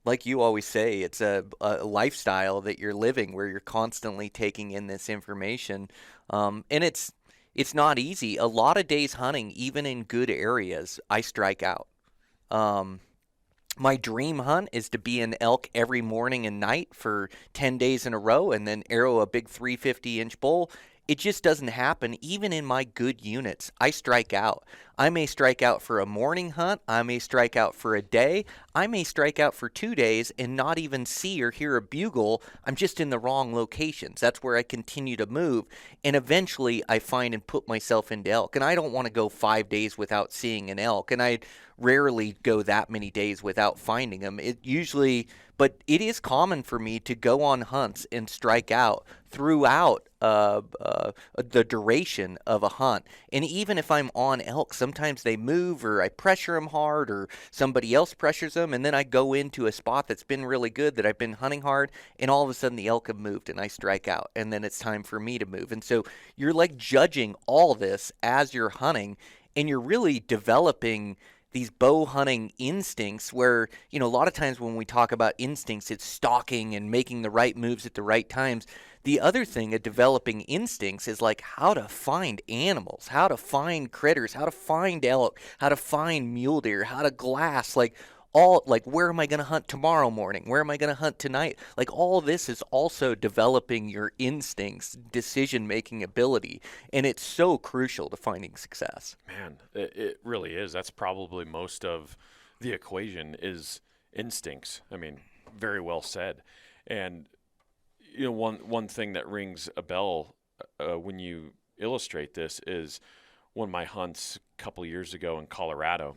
like you always say, it's a lifestyle that you're living where you're constantly taking in this information. And it's not easy. A lot of days hunting, even in good areas, I strike out. My dream hunt is to be an elk every morning and night for 10 days in a row and then arrow a big 350-inch bull. It just doesn't happen. Even in my good units, I strike out. I may strike out for a morning hunt. I may strike out for a day. I may strike out for 2 days and not even see or hear a bugle. I'm just in the wrong locations. That's where I continue to move. And eventually I find and put myself into elk. And I don't want to go 5 days without seeing an elk. And I rarely go that many days without finding them. But it is common for me to go on hunts and strike out throughout the duration of a hunt. And even if I'm on elk, sometimes they move or I pressure them hard or somebody else pressures them. And then I go into a spot that's been really good that I've been hunting hard. And all of a sudden the elk have moved and I strike out. And then it's time for me to move. And so you're like judging all this as you're hunting. And you're really developing these bow hunting instincts where, a lot of times when we talk about instincts, it's stalking and making the right moves at the right times. The other thing of developing instincts is like how to find animals, how to find critters, how to find elk, how to find mule deer, how to glass, where am I going to hunt tomorrow morning? Where am I going to hunt tonight? Like all this is also developing your instincts, decision-making ability, and it's so crucial to finding success. Man, it really is. That's probably most of the equation is instincts. I mean, very well said. And one thing that rings a bell when you illustrate this is one of my hunts a couple years ago in Colorado.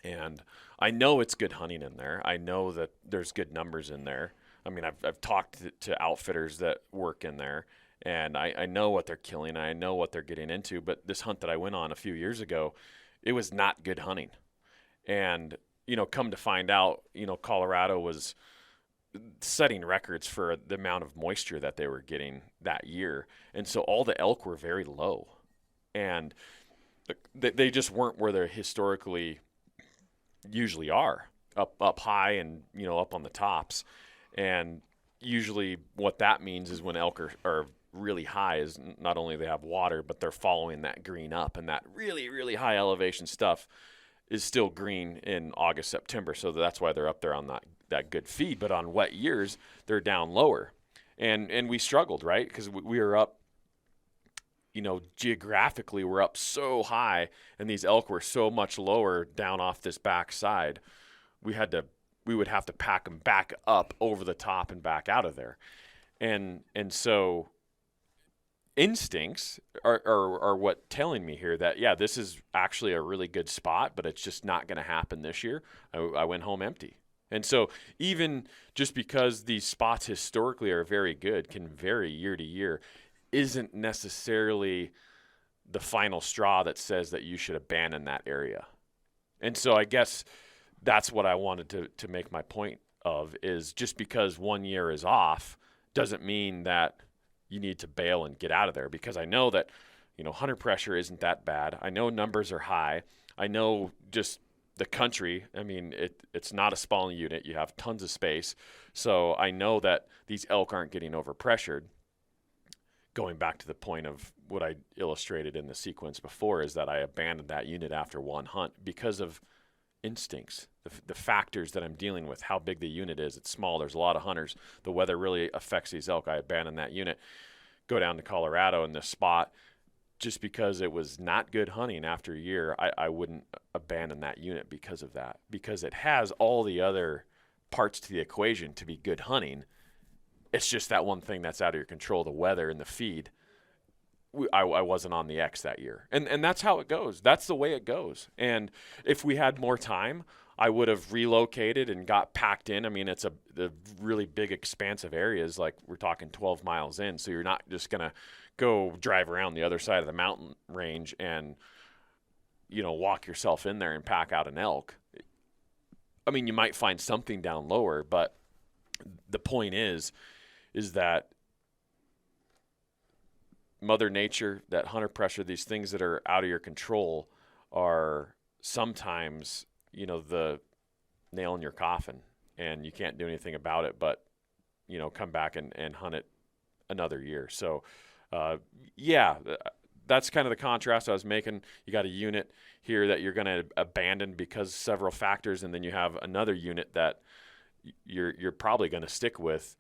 And I know it's good hunting in there. I know that there's good numbers in there. I mean, I've talked to outfitters that work in there, and I know what they're killing. I know what they're getting into. But this hunt that I went on a few years ago, it was not good hunting. And, come to find out, Colorado was setting records for the amount of moisture that they were getting that year. And so all the elk were very low. And they just weren't where they're historically usually are, up high and up on the tops. And usually what that means is when elk are really high is not only they have water, but they're following that green up, and that really, really high elevation stuff is still green in August, September. So that's why they're up there on that good feed. But on wet years, they're down lower. And we struggled, right? Because we were up, geographically we're up so high, and these elk were so much lower down off this back side. We would have to pack them back up over the top and back out of there. And so instincts are what telling me here that, yeah, this is actually a really good spot, but it's just not going to happen this year. I went home empty. And so even just because these spots historically are very good can vary year to year isn't necessarily the final straw that says that you should abandon that area. And so I guess that's what I wanted to make my point of, is just because one year is off doesn't mean that you need to bail and get out of there, because I know that, hunter pressure isn't that bad. I know numbers are high. I know just the country, I mean, it's not a spalling unit. You have tons of space. So I know that these elk aren't getting overpressured. Going back to the point of what I illustrated in the sequence before, is that I abandoned that unit after one hunt because of instincts, the factors that I'm dealing with, how big the unit is. It's small. There's a lot of hunters. The weather really affects these elk. I abandoned that unit, go down to Colorado in this spot. Just because it was not good hunting after a year, I wouldn't abandon that unit because of that, because it has all the other parts to the equation to be good hunting. It's just that one thing that's out of your control, the weather and the feed. I wasn't on the X that year. And that's how it goes. That's the way it goes. And if we had more time, I would have relocated and got packed in. I mean, it's the really big, expansive areas, like we're talking 12 miles in. So you're not just going to go drive around the other side of the mountain range and, walk yourself in there and pack out an elk. I mean, you might find something down lower, but the point is that Mother Nature, that hunter pressure, these things that are out of your control are sometimes, the nail in your coffin, and you can't do anything about it but, come back and hunt it another year. So, that's kind of the contrast I was making. You got a unit here that you're going to abandon because of several factors, and then you have another unit that you're probably going to stick with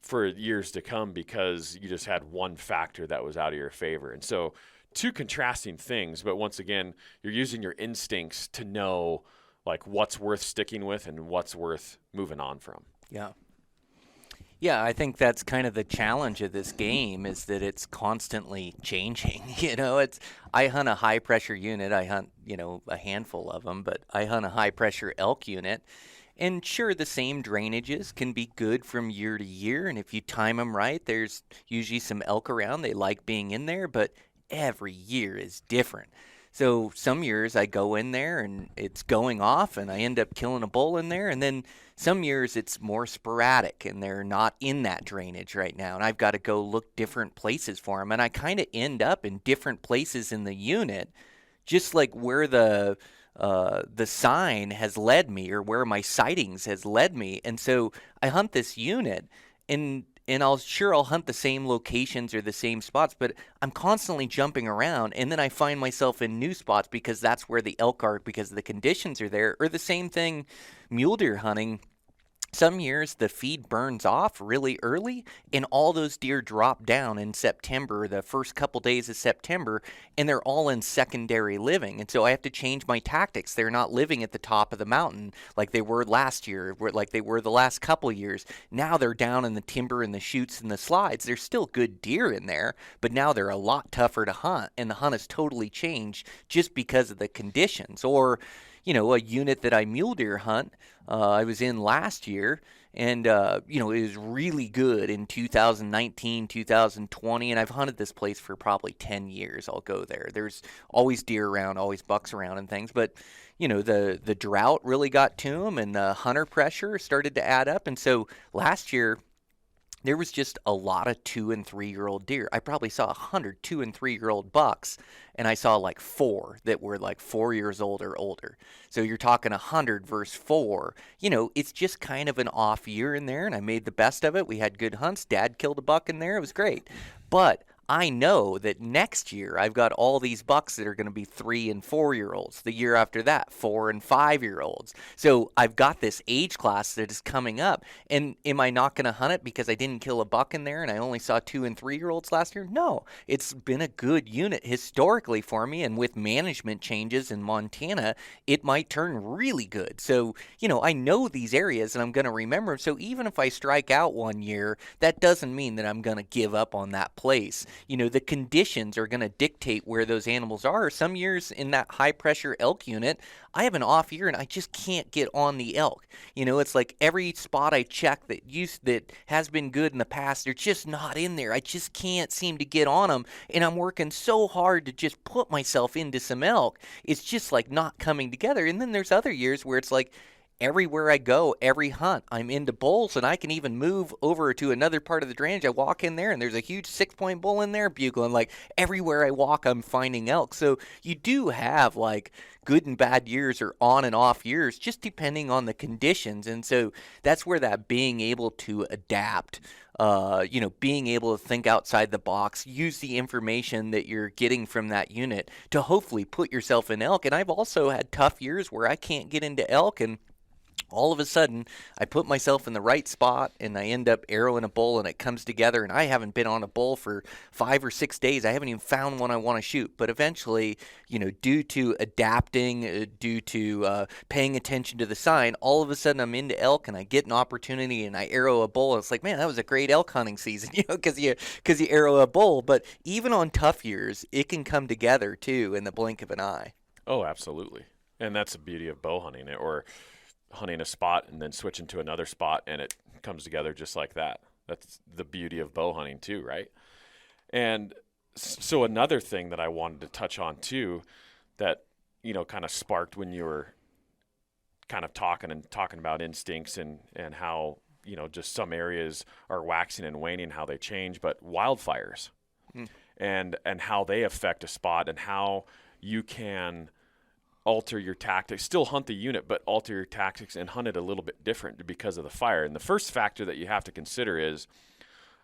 for years to come because you just had one factor that was out of your favor. And so two contrasting things, but once again, you're using your instincts to know like what's worth sticking with and what's worth moving on from. Yeah. Yeah, I think that's kind of the challenge of this game is that it's constantly changing. I hunt a high pressure unit. I hunt, a handful of them, but I hunt a high pressure elk unit. And sure, the same drainages can be good from year to year. And if you time them right, there's usually some elk around. They like being in there, but every year is different. So some years I go in there and it's going off and I end up killing a bull in there. And then some years it's more sporadic and they're not in that drainage right now. And I've got to go look different places for them. And I kind of end up in different places in the unit, just like where the sign has led me or where my sightings has led me. And so I hunt this unit and I'll hunt the same locations or the same spots, but I'm constantly jumping around and then I find myself in new spots because that's where the elk are because the conditions are there. Or the same thing mule deer hunting. Some years the feed burns off really early and all those deer drop down in September, the first couple days of September, and they're all in secondary living. And so I have to change my tactics. They're not living at the top of the mountain like they were last year, like they were the last couple years. Now they're down in the timber and the chutes and the slides. There's still good deer in there, but now they're a lot tougher to hunt, and the hunt has totally changed just because of the conditions. Or a unit that I mule deer hunt, I was in last year, and, it was really good in 2019, 2020, and I've hunted this place for probably 10 years. I'll go there. There's always deer around, always bucks around and things, but, the drought really got to them, and the hunter pressure started to add up, and so last year, there was just a lot of 2 and 3 year old deer. I probably saw 100 2 and 3 year old bucks, and I saw like 4 that were like 4 years old or older. So you're talking 100 versus 4. It's just kind of an off year in there, and I made the best of it. We had good hunts. Dad killed a buck in there. It was great. But I know that next year I've got all these bucks that are going to be 3 and 4 year olds. The year after that, 4 and 5 year olds. So I've got this age class that is coming up. And am I not going to hunt it because I didn't kill a buck in there and I only saw 2 and 3 year olds last year? No, it's been a good unit historically for me. And with management changes in Montana, it might turn really good. So, I know these areas and I'm going to remember them. So even if I strike out one year, that doesn't mean that I'm going to give up on that place. The conditions are going to dictate where those animals are. Some years in that high pressure elk unit, I have an off year and I just can't get on the elk. It's like every spot I check that has been good in the past, they're just not in there. I just can't seem to get on them, and I'm working so hard to just put myself into some elk. It's just like not coming together. And then there's other years where it's like, everywhere I go, every hunt, I'm into bulls, and I can even move over to another part of the drainage. I walk in there, and there's a huge 6-point bull in there bugling. Like, everywhere I walk, I'm finding elk. So you do have, like, good and bad years or on and off years, just depending on the conditions. And so that's where that being able to adapt, being able to think outside the box, use the information that you're getting from that unit to hopefully put yourself in elk. And I've also had tough years where I can't get into elk, and all of a sudden, I put myself in the right spot, and I end up arrowing a bull, and it comes together, and I haven't been on a bull for 5 or 6 days. I haven't even found one I want to shoot. But eventually, due to adapting, due to paying attention to the sign, all of a sudden I'm into elk, and I get an opportunity, and I arrow a bull. And it's like, man, that was a great elk hunting season, because you arrow a bull. But even on tough years, it can come together, too, in the blink of an eye. Oh, absolutely. And that's the beauty of bow hunting, or hunting a spot and then switching to another spot, and it comes together just like that. That's the beauty of bow hunting too, right? And so another thing that I wanted to touch on too, that kind of sparked when you were kind of talking about instincts and how just some areas are waxing and waning, how they change, but wildfires and how they affect a spot, and how you can alter your tactics, still hunt the unit, but alter your tactics and hunt it a little bit different because of the fire. And the first factor that you have to consider is,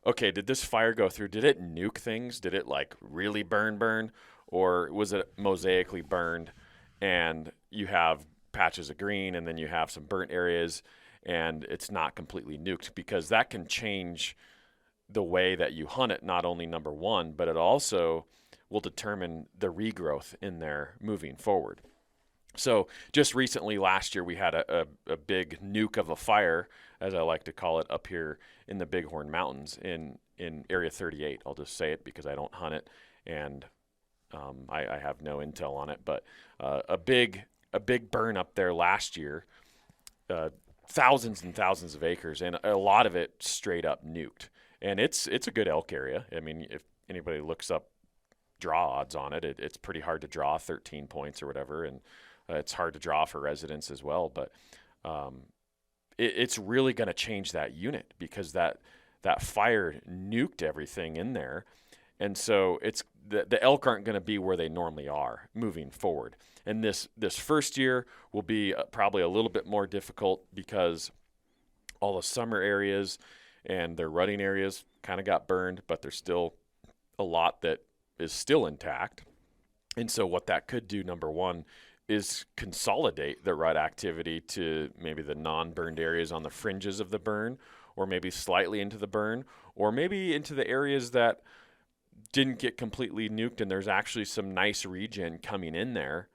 okay, did this fire go through? Did it nuke things? Did it like really burn? Or was it mosaically burned and you have patches of green and then you have some burnt areas and it's not completely nuked? Because that can change the way that you hunt it, not only number one, but it also will determine the regrowth in there moving forward. So just recently, last year, we had a big nuke of a fire, as I like to call it, up here in the Bighorn Mountains in Area 38. I'll just say it because I don't hunt it, and I have no intel on it. But a big burn up there last year, thousands and thousands of acres, and a lot of it straight up nuked. And it's a good elk area. I mean, if anybody looks up draw odds on it, it's pretty hard to draw 13 points or whatever, and it's hard to draw for residents as well. But it's really going to change that unit because that fire nuked everything in there. And so it's the elk aren't going to be where they normally are moving forward. And this first year will be probably a little bit more difficult because all the summer areas and their rutting areas kind of got burned, but there's still a lot that is still intact. And so what that could do, number one, is consolidate the rut activity to maybe the non-burned areas on the fringes of the burn, or maybe slightly into the burn, or maybe into the areas that didn't get completely nuked and there's actually some nice regen coming in there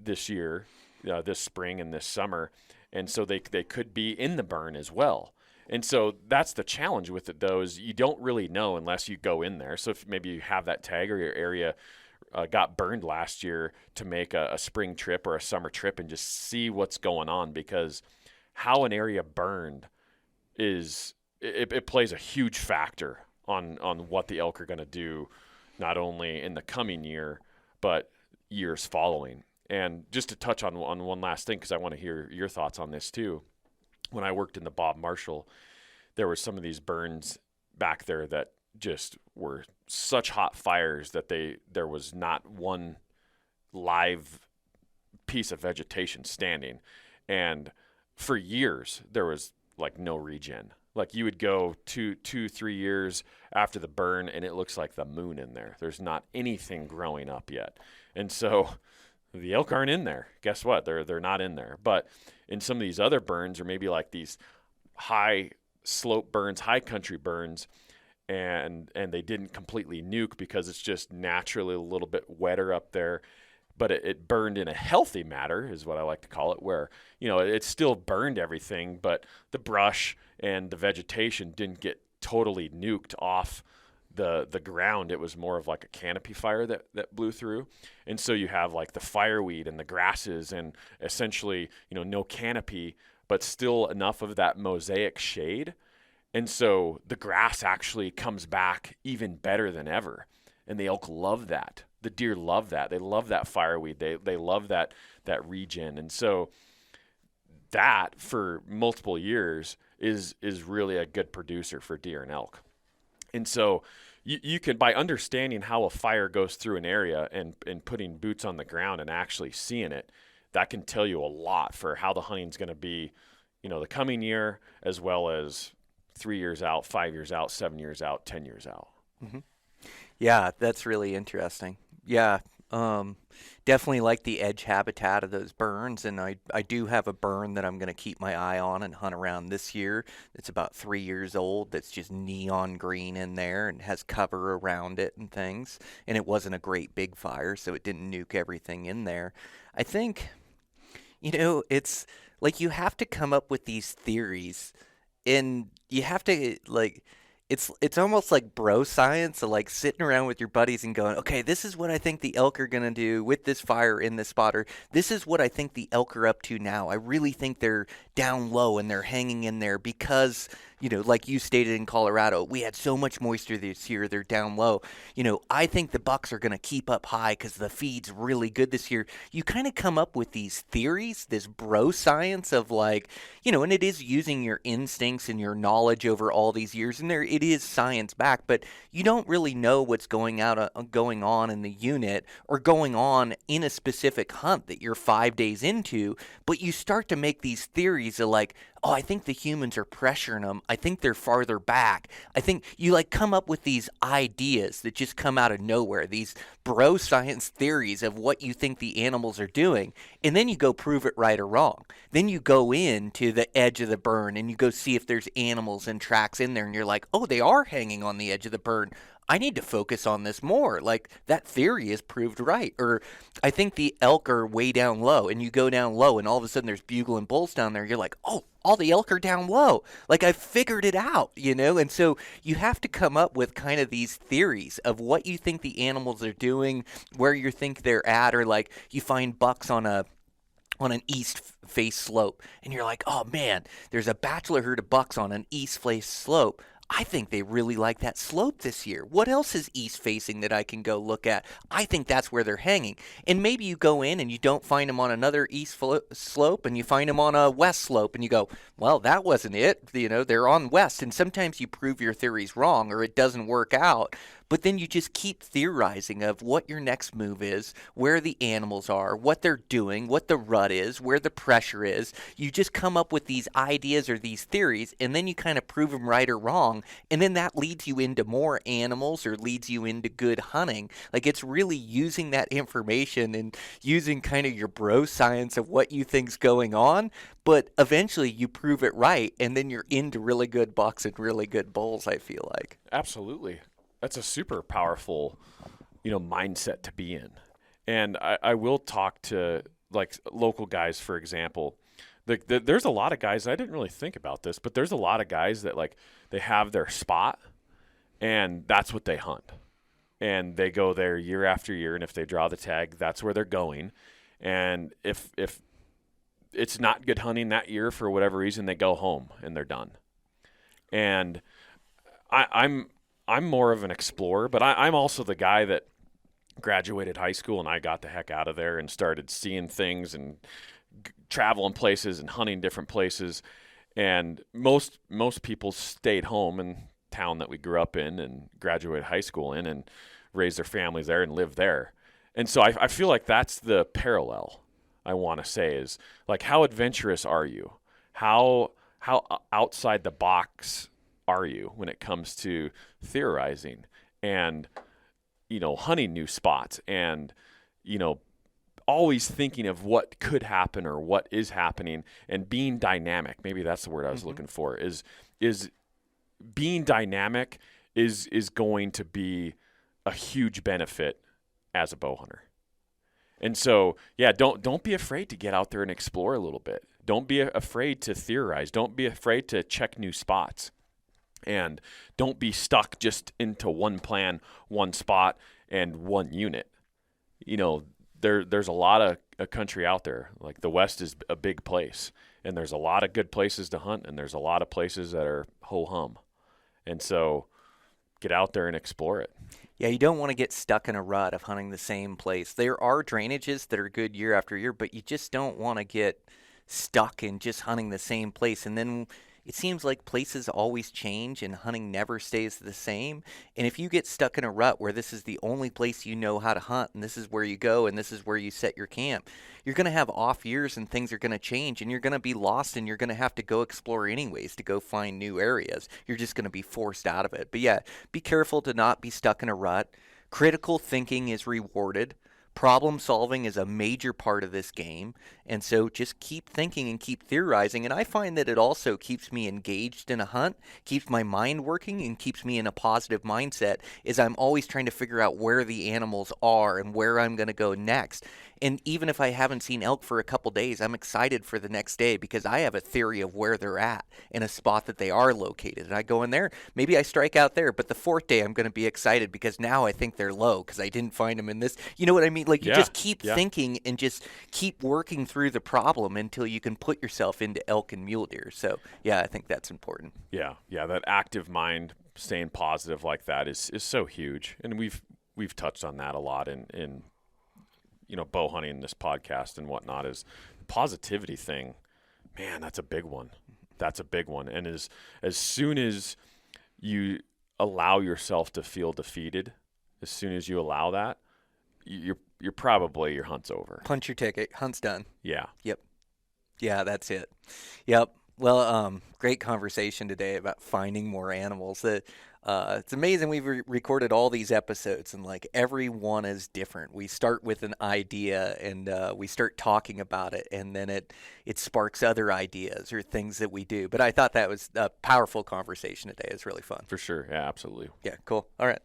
this year, this spring and this summer. And so they could be in the burn as well. And so that's the challenge with it, though, is you don't really know unless you go in there. So if maybe you have that tag or your area got burned last year, to make a spring trip or a summer trip and just see what's going on, because how an area burned it plays a huge factor on what the elk are going to do, not only in the coming year, but years following. And just to touch on one last thing, because I want to hear your thoughts on this too. When I worked in the Bob Marshall, there were some of these burns back there that just were such hot fires that there was not one live piece of vegetation standing. And for years, there was like no regen. Like you would go 3 years after the burn and it looks like the moon in there. There's not anything growing up yet. And so the elk aren't in there. Guess what? They're not in there. But in some of these other burns, or maybe like these high slope burns, high country burns, and they didn't completely nuke because it's just naturally a little bit wetter up there, but it burned in a healthy manner, is what I like to call it, where, it still burned everything, but the brush and the vegetation didn't get totally nuked off the ground. It was more of like a canopy fire that blew through. And so you have like the fireweed and the grasses and essentially, no canopy, but still enough of that mosaic shade. And so the grass actually comes back even better than ever. And the elk love that. The deer love that. They love that fireweed. They love that regen. And so that for multiple years is really a good producer for deer and elk. And so you can, by understanding how a fire goes through an area and putting boots on the ground and actually seeing it, that can tell you a lot for how the hunting's going to be, the coming year, as well as 3 years out, 5 years out, 7 years out, 10 years out. Mm-hmm. Yeah, that's really interesting. Yeah, definitely like the edge habitat of those burns, and I do have a burn that I'm going to keep my eye on and hunt around this year. It's about 3 years old. That's just neon green in there and has cover around it and things. And it wasn't a great big fire, so it didn't nuke everything in there. I think, it's like you have to come up with these theories, and you have to It's almost like bro science, so like sitting around with your buddies and going, okay, this is what I think the elk are going to do with this fire in this spot, or this is what I think the elk are up to now. I really think they're down low and they're hanging in there because, like you stated in Colorado, we had so much moisture this year, they're down low. I think the bucks are going to keep up high because the feed's really good this year. You kind of come up with these theories, this bro science of and it is using your instincts and your knowledge over all these years, and it is science back, but you don't really know what's going on in the unit or going on in a specific hunt that you're 5 days into, but you start to make these theories of oh, I think the humans are pressuring them. I think they're farther back. I think you come up with these ideas that just come out of nowhere, these bro science theories of what you think the animals are doing, and then you go prove it right or wrong. Then you go into the edge of the burn and you go see if there's animals and tracks in there, and you're like, oh, they are hanging on the edge of the burn. I need to focus on this more. Like, that theory is proved right. Or I think the elk are way down low, and you go down low, and all of a sudden there's bugle and bulls down there. You're like, oh, all the elk are down low. Like, I figured it out, you know? And so you have to come up with kind of these theories of what you think the animals are doing, where you think they're at, or like you find bucks on an east face slope, and you're like, oh man, there's a bachelor herd of bucks on an east face slope. I think they really like that slope this year. What else is east facing that I can go look at? I think that's where they're hanging. And maybe you go in and you don't find them on another east slope, and you find them on a west slope, and you go, well, that wasn't it. You know, they're on west. And sometimes you prove your theories wrong, or it doesn't work out. But then you just keep theorizing of what your next move is, where the animals are, what they're doing, what the rut is, where the pressure is. You just come up with these ideas or these theories, and then you kind of prove them right or wrong. And then that leads you into more animals or leads you into good hunting. Like, it's really using that information and using kind of your bro science of what you think's going on. But eventually you prove it right, and then you're into really good bucks and really good bulls, I feel like. Absolutely. That's a super powerful, mindset to be in. And I will talk to like local guys, for example. There's a lot of guys, I didn't really think about this, but there's a lot of guys that like they have their spot and that's what they hunt. And they go there year after year, and if they draw the tag, that's where they're going. And if it's not good hunting that year for whatever reason, they go home and they're done. And I'm more of an explorer, but I'm also the guy that graduated high school and I got the heck out of there and started seeing things and traveling places and hunting different places. And most people stayed home in town that we grew up in and graduated high school in and raised their families there and lived there. And so I feel like that's the parallel I want to say is like, how adventurous are you? How outside the box are you when it comes to theorizing and, hunting new spots and, always thinking of what could happen or what is happening and being dynamic. Maybe that's the word I was looking for is being dynamic is going to be a huge benefit as a bow hunter. And so, yeah, don't be afraid to get out there and explore a little bit. Don't be afraid to theorize. Don't be afraid to check new spots. And don't be stuck just into one plan, one spot, and one unit. There's a lot of a country out there. Like the West is a big place, and there's a lot of good places to hunt, and there's a lot of places that are ho-hum. And so get out there and explore it. Yeah, you don't want to get stuck in a rut of hunting the same place. There are drainages that are good year after year, but you just don't want to get stuck in just hunting the same place. And then it seems like places always change and hunting never stays the same. And if you get stuck in a rut where this is the only place you know how to hunt and this is where you go and this is where you set your camp, you're going to have off years and things are going to change and you're going to be lost and you're going to have to go explore anyways to go find new areas. You're just going to be forced out of it. But yeah, be careful to not be stuck in a rut. Critical thinking is rewarded. Problem solving is a major part of this game, and so just keep thinking and keep theorizing, and I find that it also keeps me engaged in a hunt, keeps my mind working, and keeps me in a positive mindset, as I'm always trying to figure out where the animals are and where I'm going to go next. And even if I haven't seen elk for a couple days, I'm excited for the next day because I have a theory of where they're at in a spot that they are located. And I go in there, maybe I strike out there, but the fourth day I'm going to be excited because now I think they're low because I didn't find them in this. You know what I mean? Like you just keep thinking and just keep working through the problem until you can put yourself into elk and mule deer. So, yeah, I think that's important. Yeah, that active mind, staying positive like that is so huge. And we've touched on that a lot in bow hunting in this podcast and whatnot. Is the positivity thing, man, that's a big one. That's a big one. And as soon as you allow yourself to feel defeated, as soon as you allow that, you're probably, your hunt's over. Punch your ticket. Hunt's done. Yeah. Yep. Yeah, that's it. Yep. Well, great conversation today about finding more animals. It's amazing we've recorded all these episodes, and like every one is different. We start with an idea, and we start talking about it, and then it sparks other ideas or things that we do. But I thought that was a powerful conversation today. It was really fun. For sure. Yeah, absolutely. Yeah, cool. All right.